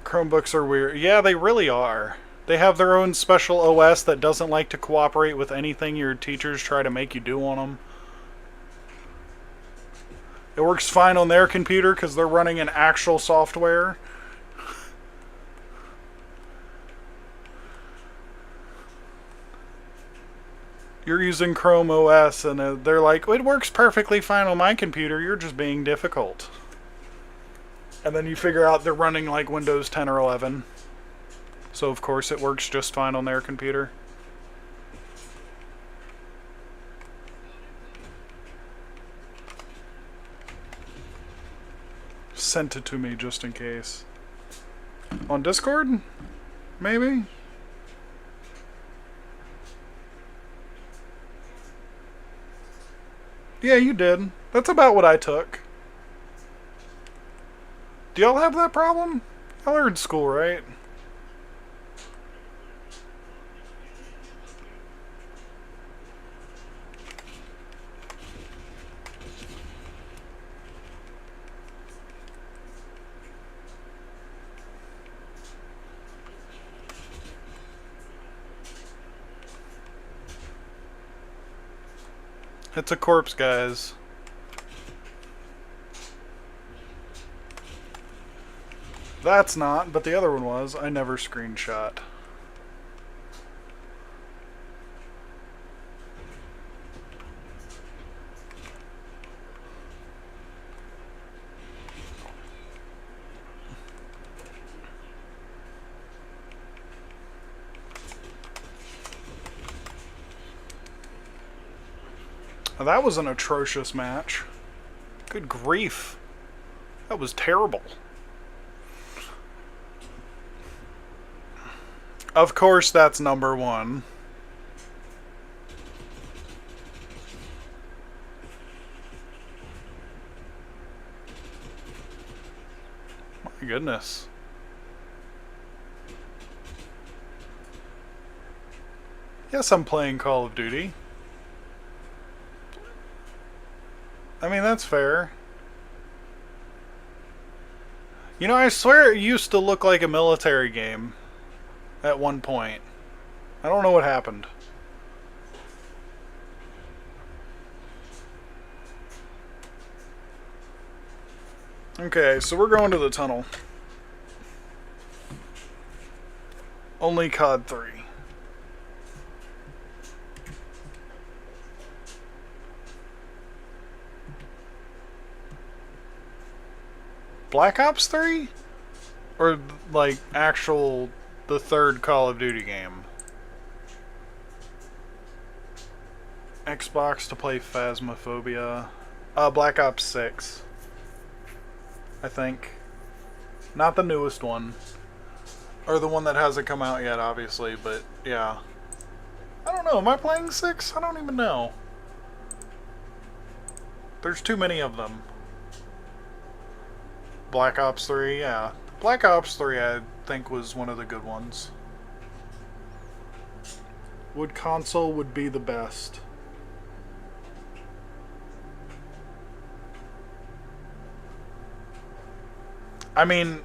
Chromebooks are weird. Yeah, they really are. They have their own special OS that doesn't like to cooperate with anything your teachers try to make you do on them. It works fine on their computer because they're running an actual software. You're using Chrome OS and they're like, it works perfectly fine on my computer, you're just being difficult. And then you figure out they're running like Windows 10 or 11. So of course it works just fine on their computer. Sent it to me just in case. On Discord? Maybe? Yeah, you did. That's about what I took. Do y'all have that problem? Y'all are in school, right? It's a corpse, guys. That's not, but the other one was. I never screenshot. That was an atrocious match. Good grief. That was terrible. Of course, that's number one. My goodness. Yes, I'm playing Call of Duty. I mean, that's fair. You know, I swear it used to look like a military game at one point. I don't know what happened. Okay, so we're going to the tunnel. Only COD 3. Black Ops 3? Or, like, actual, the third Call of Duty game? Xbox to play Phasmophobia. Black Ops 6. I think. Not the newest one. Or the one that hasn't come out yet, obviously, but, yeah. I don't know, am I playing 6? I don't even know. There's too many of them. Black Ops 3, yeah. Black Ops 3, I think, was one of the good ones. Wood console would be the best. I mean,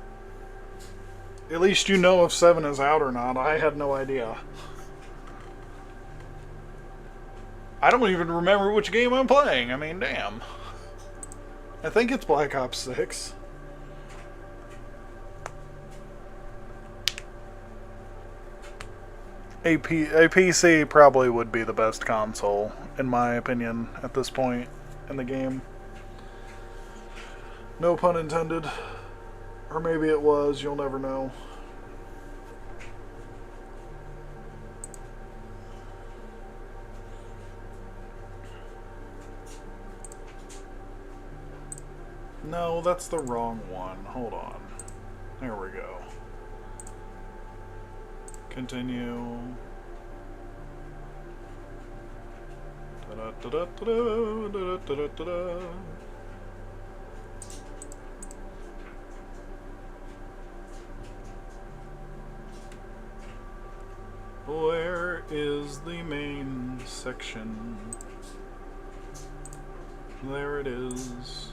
at least you know if 7 is out or not. I had no idea. I don't even remember which game I'm playing. I mean, damn. I think it's Black Ops 6. A PC probably would be the best console, in my opinion, at this point in the game. No pun intended. Or maybe it was, you'll never know. No, that's the wrong one. Hold on. There we go. Continue. Da-da-da-da-da-da-da-da-da-da. Where is the main section? There it is.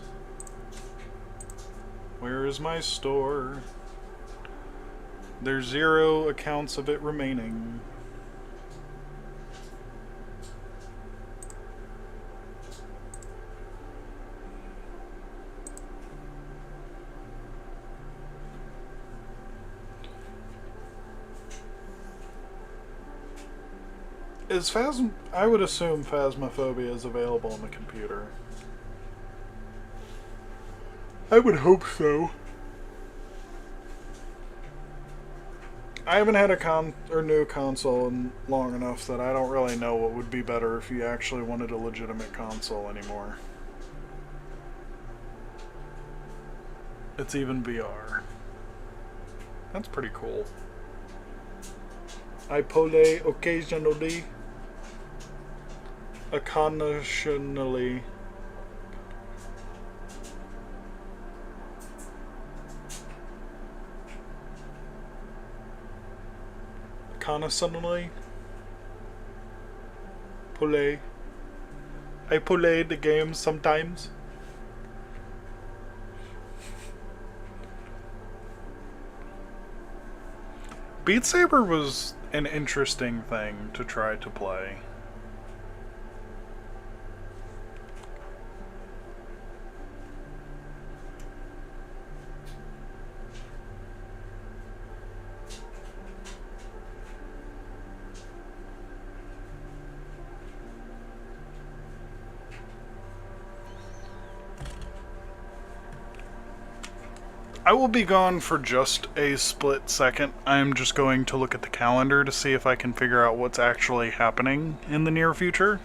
Where is my store? There's 0 accounts of it remaining. I would assume Phasmophobia is available on the computer. I would hope so. I haven't had a new console in long enough that I don't really know what would be better if you actually wanted a legitimate console anymore. It's even VR. That's pretty cool. I play occasionally. Occasionally. Constantly. Play. I play the game sometimes. Beat Saber was an interesting thing to try to play. I will be gone for just a split second. I'm just going to look at the calendar to see if I can figure out what's actually happening in the near future.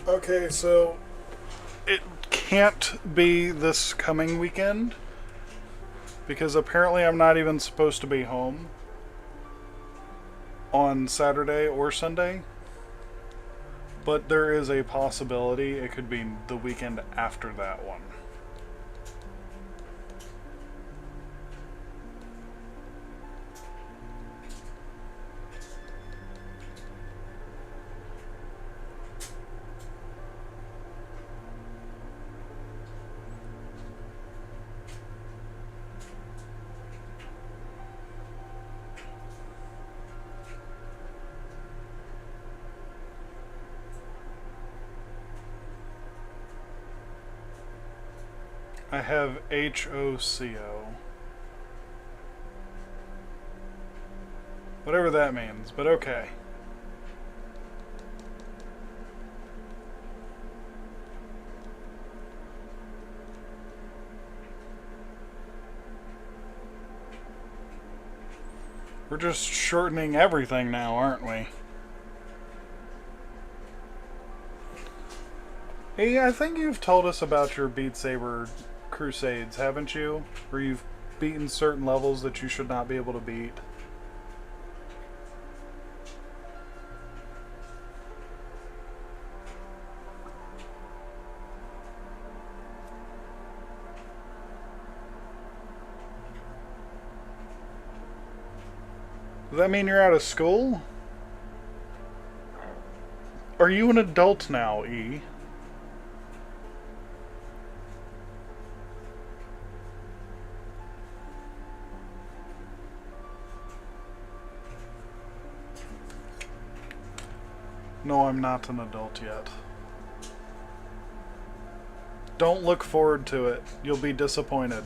Okay, so it can't be this coming weekend because apparently I'm not even supposed to be home on Saturday or Sunday. But there is a possibility it could be the weekend after that one. I have HOCO. Whatever that means, but okay. We're just shortening everything now, aren't we? Hey, I think you've told us about your Beat Saber crusades, haven't you? Where you've beaten certain levels that you should not be able to beat. Does that mean you're out of school? Are you an adult now, E? No, I'm not an adult yet. Don't look forward to it. You'll be disappointed.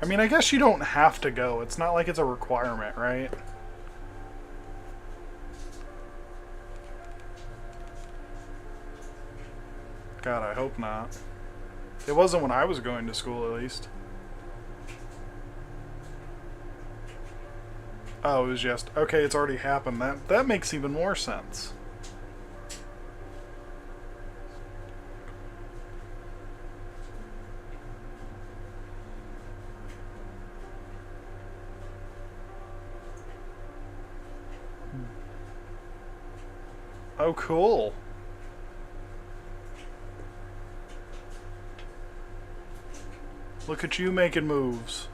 I mean, I guess you don't have to go. It's not like it's a requirement, right? God, I hope not. It wasn't when I was going to school, at least. Oh, it was just... Okay, it's already happened. That makes even more sense. Oh, cool. Look at you making moves.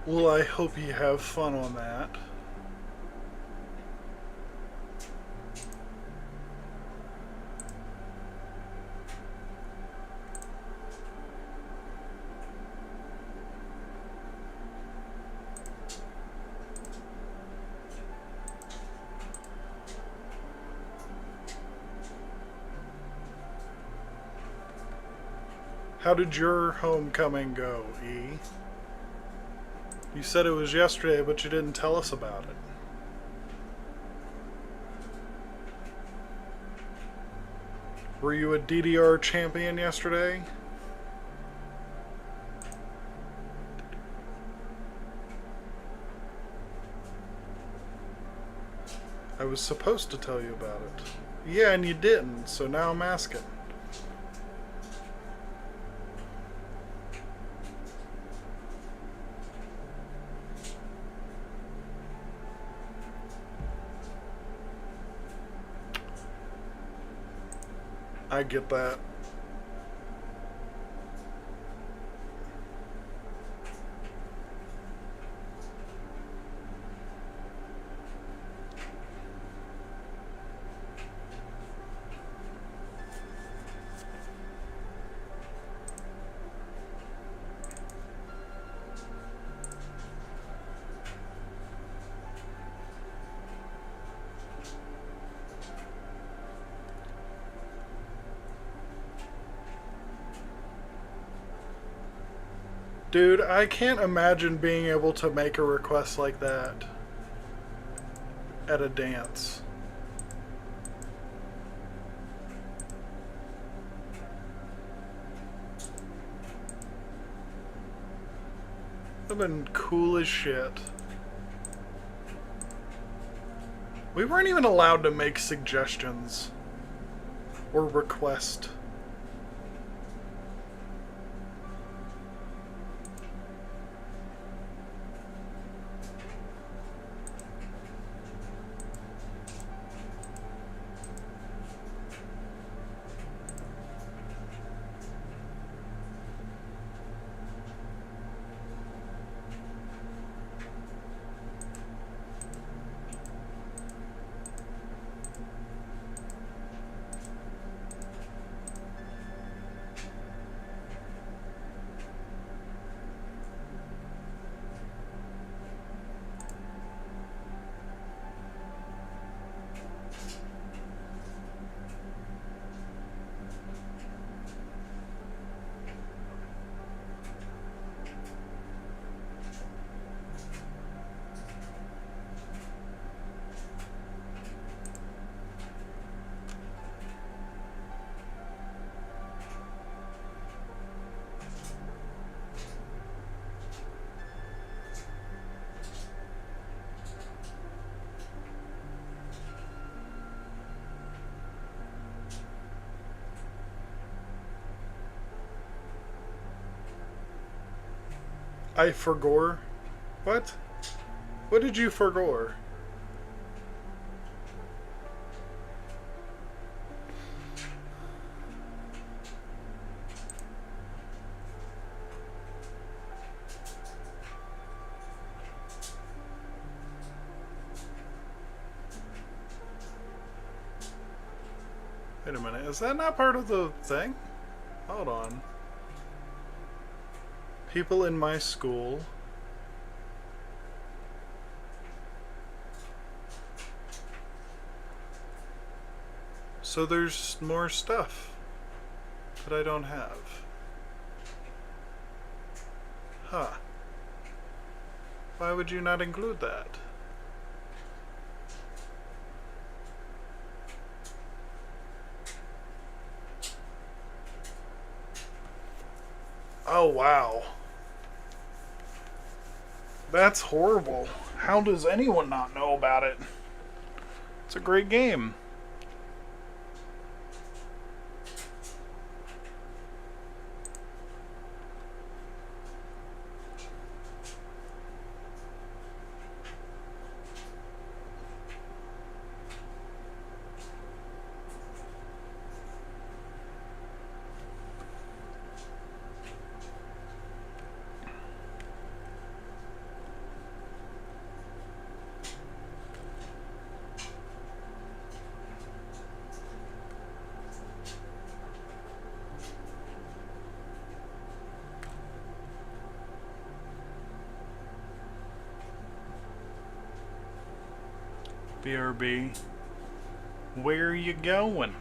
Well, I hope you have fun on that. How did your homecoming go, E? You said it was yesterday, but you didn't tell us about it. Were you a DDR champion yesterday? I was supposed to tell you about it. Yeah, and you didn't, so now I'm asking. I get that. Dude, I can't imagine being able to make a request like that at a dance. That'd been cool as shit. We weren't even allowed to make suggestions or request. I forgore? What? What did you forgore? Wait a minute, is that not part of the thing? Hold on. People in my school. So there's more stuff that I don't have. Huh. Why would you not include that? Oh, wow. That's horrible. How does anyone not know about it? It's a great game. BRB. Where are you going?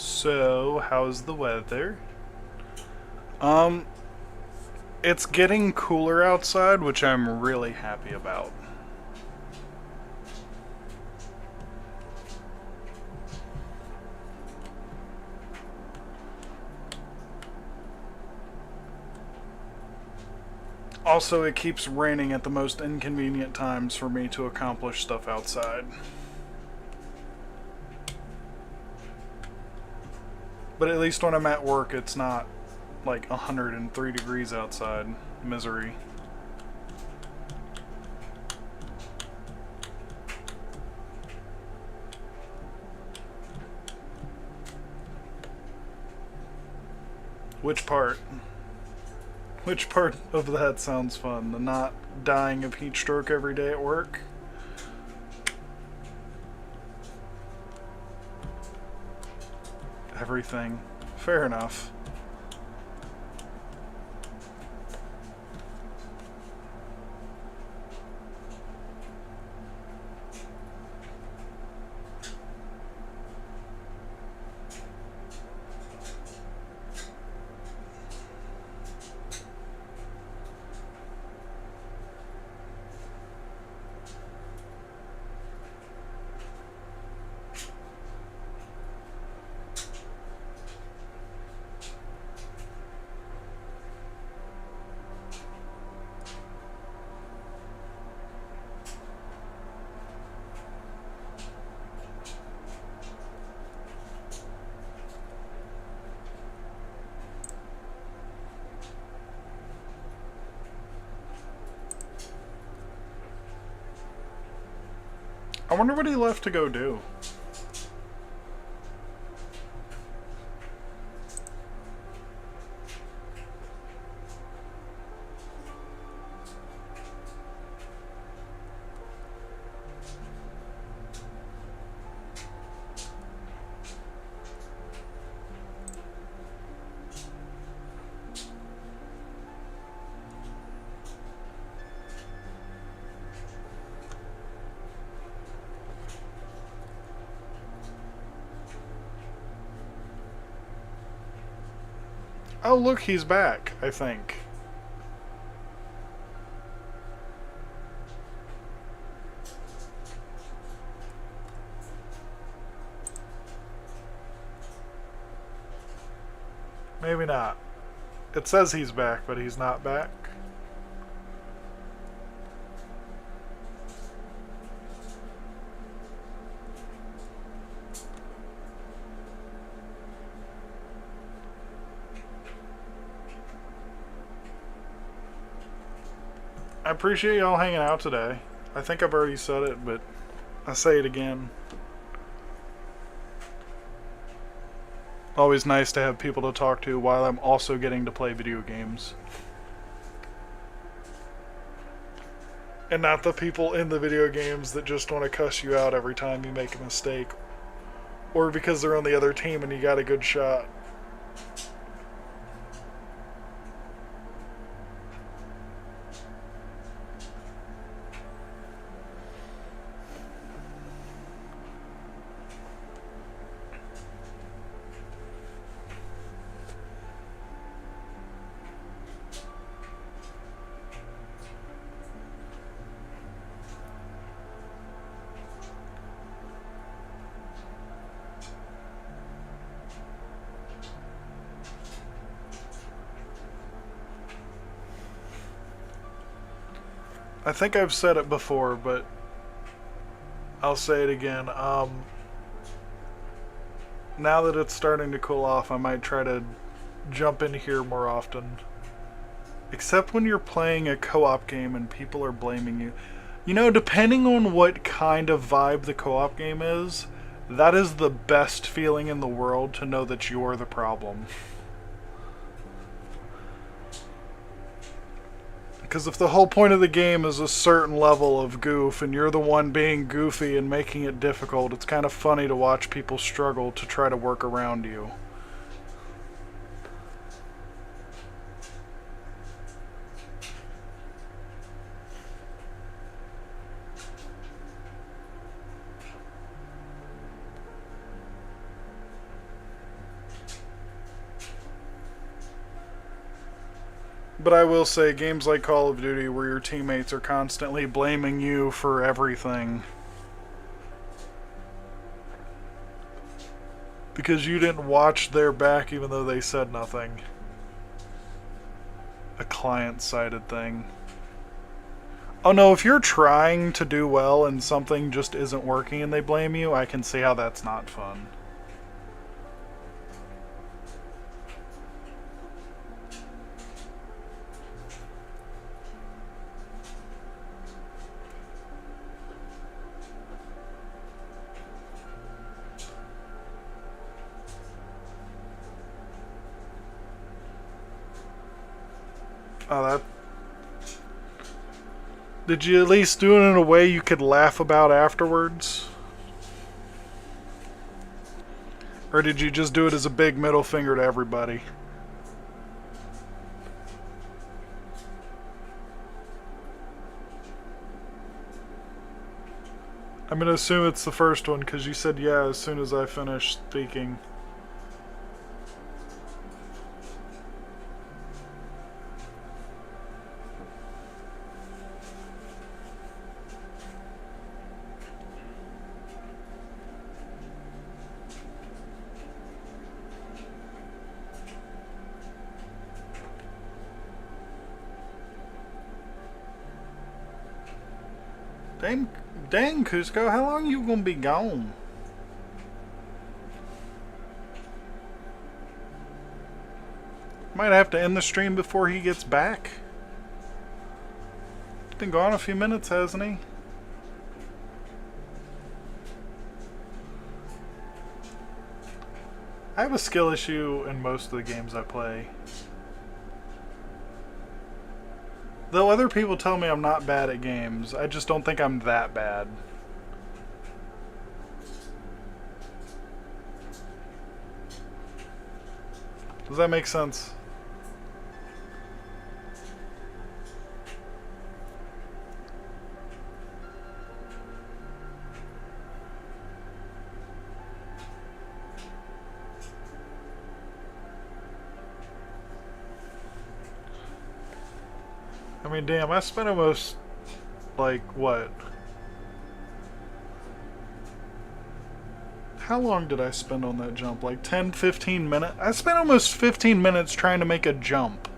So, how's the weather? It's getting cooler outside, which I'm really happy about. Also, it keeps raining at the most inconvenient times for me to accomplish stuff outside. But at least when I'm at work, it's not like 103 degrees outside. Misery. Which part? Which part of that sounds fun? The not dying of heat stroke every day at work? Everything. Fair enough. I wonder what he left to go do. Oh, look, he's back, I think. Maybe not. It says he's back, but he's not back. I appreciate y'all hanging out today. I think I've already said it, but I say it again. Always nice to have people to talk to while I'm also getting to play video games. And not the people in the video games that just want to cuss you out every time you make a mistake. Or because they're on the other team and you got a good shot. I think I've said it before, but I'll say it again. Now that it's starting to cool off, I might try to jump in here more often. Except when you're playing a co-op game and people are blaming you. You know, depending on what kind of vibe the co-op game is, that is the best feeling in the world to know that you're the problem. Because if the whole point of the game is a certain level of goof and you're the one being goofy and making it difficult, it's kind of funny to watch people struggle to try to work around you. But I will say, games like Call of Duty, where your teammates are constantly blaming you for everything because you didn't watch their back even though they said nothing. A client-sided thing. Oh no, if you're trying to do well and something just isn't working and they blame you, I can see how that's not fun. Oh, that... Did you at least do it in a way you could laugh about afterwards? Or did you just do it as a big middle finger to everybody? I'm gonna assume it's the first one because you said yeah as soon as I finished speaking. Dang, Cusco, how long you gonna be gone? Might have to end the stream before he gets back. He's been gone a few minutes, hasn't he? I have a skill issue in most of the games I play. Though other people tell me I'm not bad at games, I just don't think I'm that bad. Does that make sense? I mean, damn, I spent almost, like, what? How long did I spend on that jump? Like 10, 15 minutes? I spent almost 15 minutes trying to make a jump.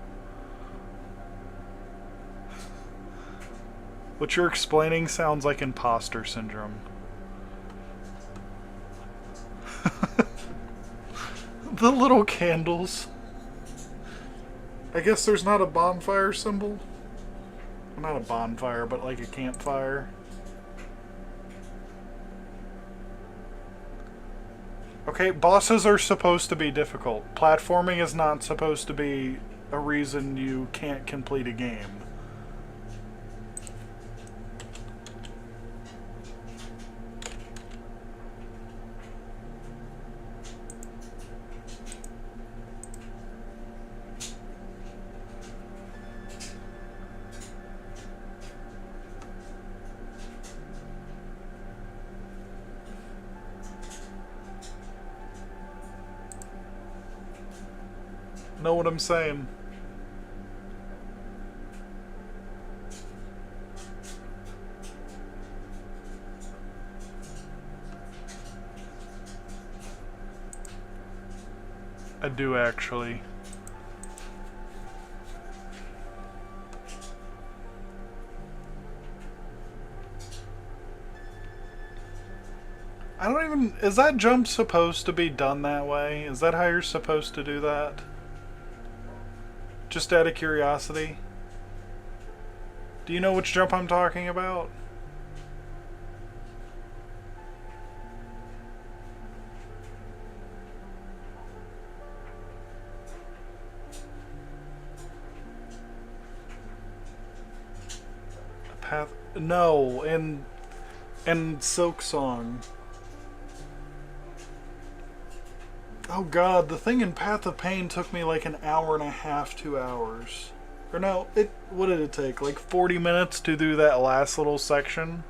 What you're explaining sounds like imposter syndrome. The little candles. I guess there's not a bonfire symbol? Not a bonfire, but like a campfire. Okay, bosses are supposed to be difficult. Platforming is not supposed to be a reason you can't complete a game. Know what I'm saying? I do actually. I don't even... Is that jump supposed to be done that way? Is that how you're supposed to do that? Just out of curiosity. Do you know which jump I'm talking about? Path... No, in Silk Song. Oh god, the thing in Path of Pain took me like an hour and a half, 2 hours. Or no, what did it take? Like 40 minutes to do that last little section?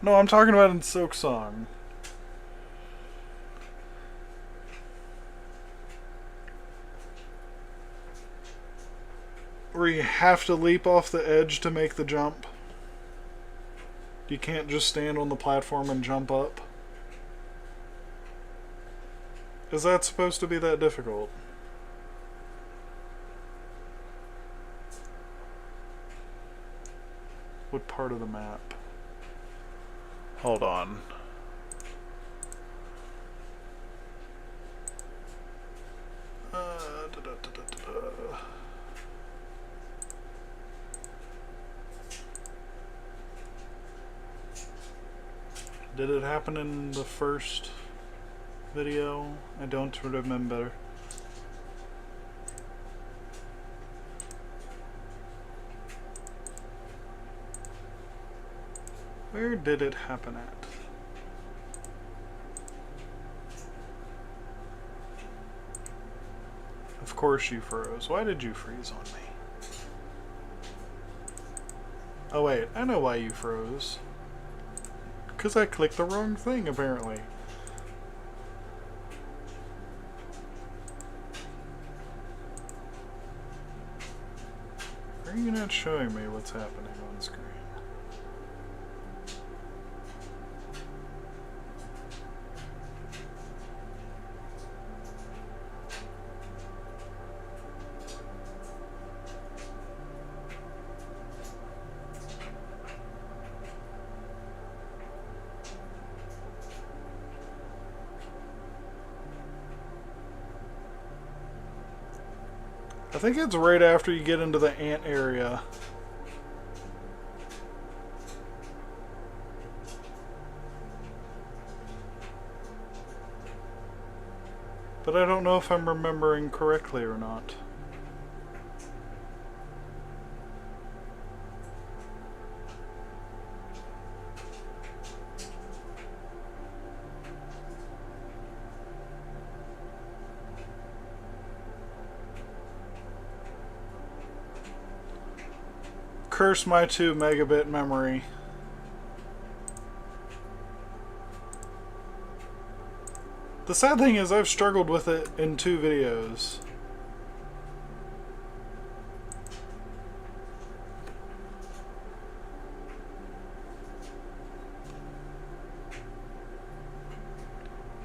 No, I'm talking about in Silk Song. Where you have to leap off the edge to make the jump. You can't just stand on the platform and jump up. Is that supposed to be that difficult? What part of the map? Hold on. Did it happen in the first video? I don't remember. Where did it happen at? Of course you froze. Why did you freeze on me? Oh wait, I know why you froze. Because I clicked the wrong thing, apparently. Why are you not showing me what's happening on screen? I think it's right after you get into the ant area. But I don't know if I'm remembering correctly or not. Curse my 2 megabit memory. The sad thing is I've struggled with it in 2 videos.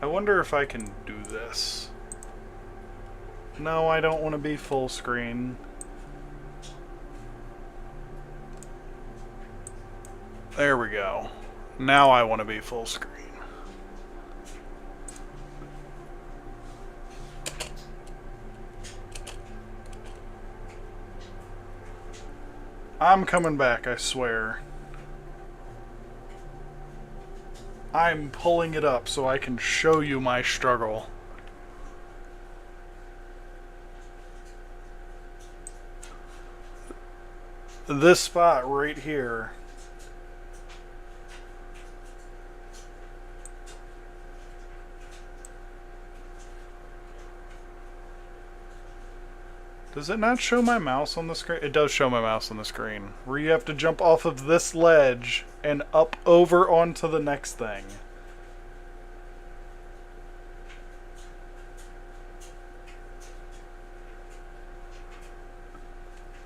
I wonder if I can do this. No, I don't want to be full screen. There we go. Now I want to be full screen. I'm coming back, I swear. I'm pulling it up so I can show you my struggle. This spot right here. Does it not show my mouse on the screen? It does show my mouse on the screen. Where you have to jump off of this ledge and up over onto the next thing.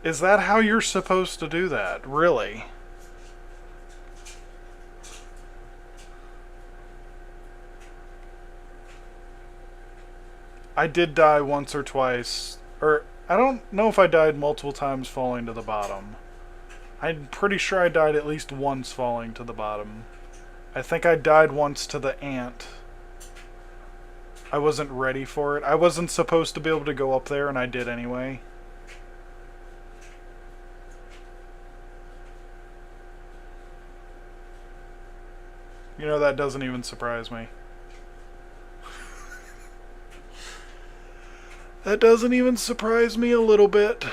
Is that how you're supposed to do that? Really? I did die once or twice. Or, I don't know if I died multiple times falling to the bottom. I'm pretty sure I died at least once falling to the bottom. I think I died once to the ant. I wasn't ready for it. I wasn't supposed to be able to go up there, and I did anyway. You know, that doesn't even surprise me. That doesn't even surprise me a little bit.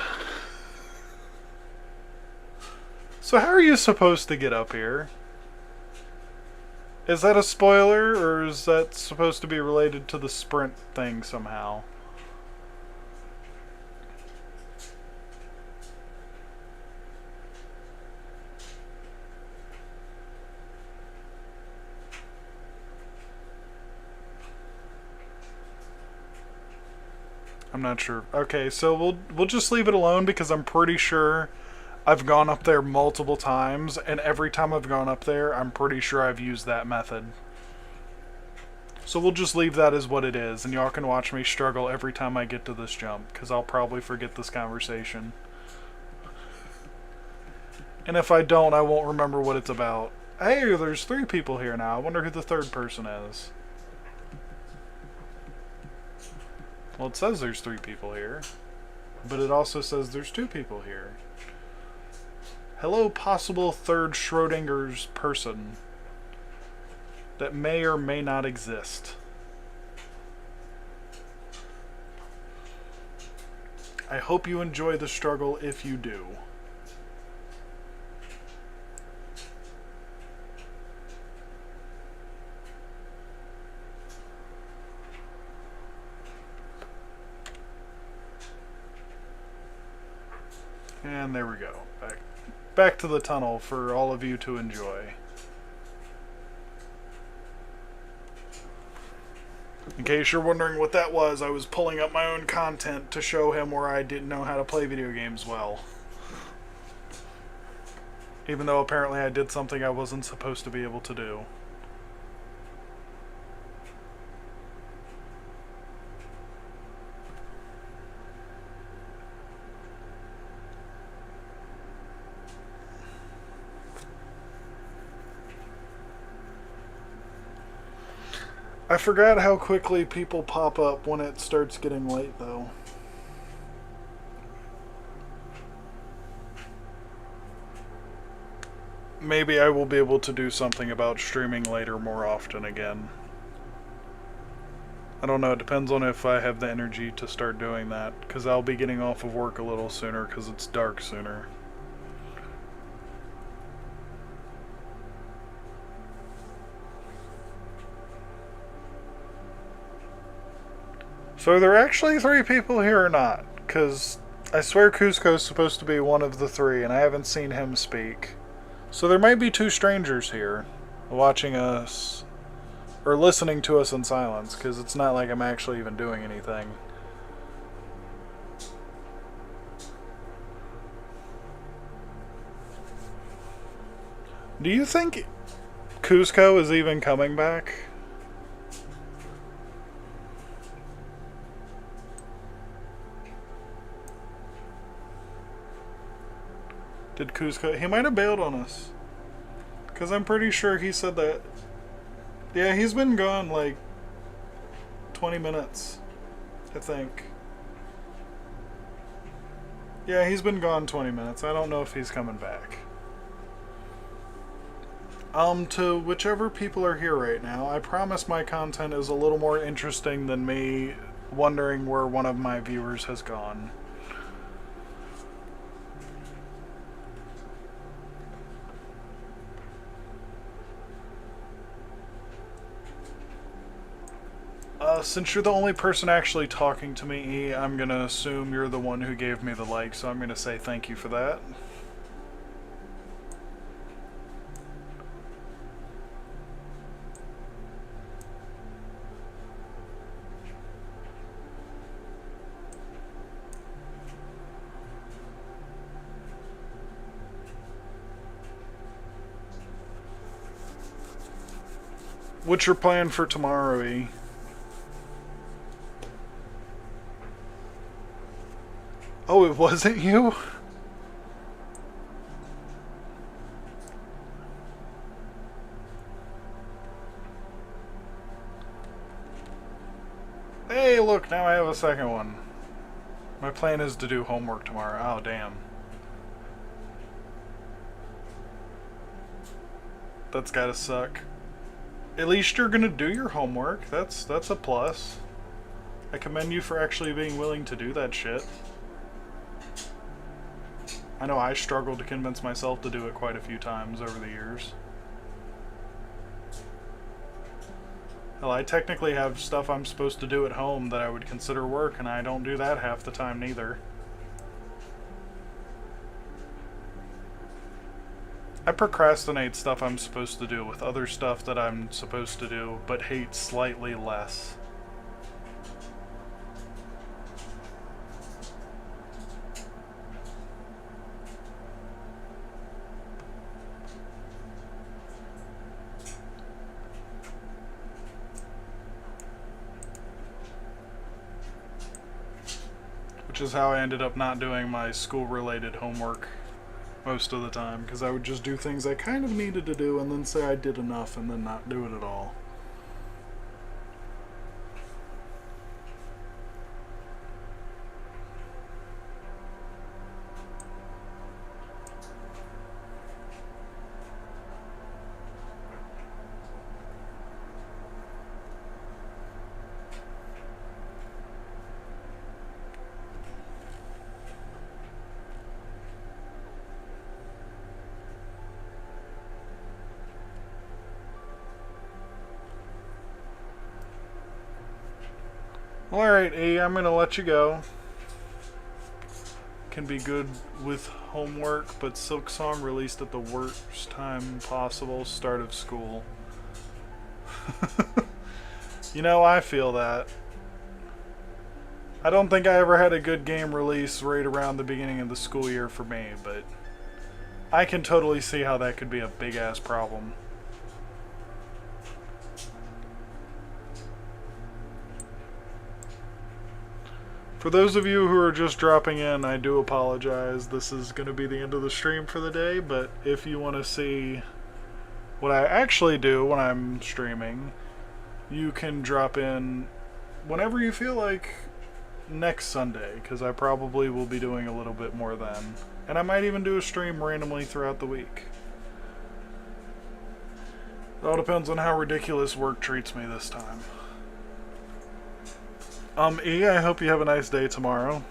So how are you supposed to get up here? Is that a spoiler, or is that supposed to be related to the sprint thing somehow? I'm not sure. Okay, so we'll just leave it alone because I'm pretty sure I've gone up there multiple times, and every time I've gone up there, I'm pretty sure I've used that method. So we'll just leave that as what it is, and y'all can watch me struggle every time I get to this jump, because I'll probably forget this conversation. And if I don't, I won't remember what it's about. Hey, there's 3 people here now. I wonder who the 3rd person is. Well, it says there's 3 people here, but it also says there's 2 people here. Hello, possible 3rd Schrodinger's person that may or may not exist. I hope you enjoy the struggle if you do. And there we go. Back to the tunnel for all of you to enjoy. In case you're wondering what that was, I was pulling up my own content to show him where I didn't know how to play video games well. Even though apparently I did something I wasn't supposed to be able to do. I forgot how quickly people pop up when it starts getting late, though. Maybe I will be able to do something about streaming later more often again. I don't know, it depends on if I have the energy to start doing that, because I'll be getting off of work a little sooner because it's dark sooner. So are there actually 3 people here or not? Because I swear Kuzco's supposed to be one of the 3, and I haven't seen him speak. So there might be 2 strangers here, watching us, or listening to us in silence, because it's not like I'm actually even doing anything. Do you think Kuzco is even coming back? Did Kuzco... He might have bailed on us. Because I'm pretty sure he said that... Yeah, he's been gone like 20 minutes, I think. Yeah, he's been gone 20 minutes. I don't know if he's coming back. To whichever people are here right now, I promise my content is a little more interesting than me wondering where one of my viewers has gone. Since you're the only person actually talking to me, I'm gonna assume you're the one who gave me the like, so I'm gonna say thank you for that. What's your plan for tomorrow, E? Oh, it wasn't you? Hey, look, now I have a second one. My plan is to do homework tomorrow. Oh, damn. That's gotta suck. At least you're gonna do your homework. That's a plus. I commend you for actually being willing to do that shit. I know I struggled to convince myself to do it quite a few times over the years. Hell, I technically have stuff I'm supposed to do at home that I would consider work, and I don't do that half the time neither. I procrastinate stuff I'm supposed to do with other stuff that I'm supposed to do, but hate slightly less. Which is how I ended up not doing my school-related homework most of the time, because I would just do things I kind of needed to do and then say I did enough and then not do it at all. Alright, E, I'm gonna let you go. Can be good with homework, but Silksong released at the worst time possible, start of school. You know, I feel that. I don't think I ever had a good game release right around the beginning of the school year for me, but I can totally see how that could be a big-ass problem. For those of you who are just dropping in, I do apologize. This is going to be the end of the stream for the day, but if you want to see what I actually do when I'm streaming, you can drop in whenever you feel like next Sunday, because I probably will be doing a little bit more then. And I might even do a stream randomly throughout the week. It all depends on how ridiculous work treats me this time. E, I hope you have a nice day tomorrow.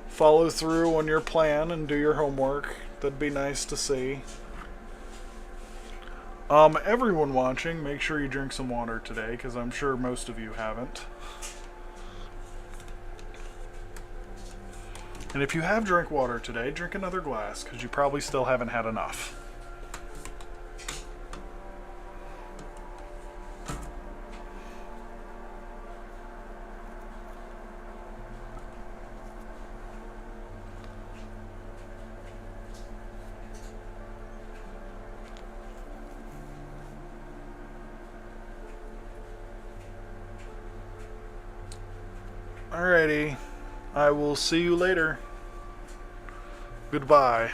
Follow through on your plan and do your homework. That'd be nice to see. Everyone watching, make sure you drink some water today, because I'm sure most of you haven't. And if you have drank water today, drink another glass, because you probably still haven't had enough. Alrighty. I will see you later. Goodbye.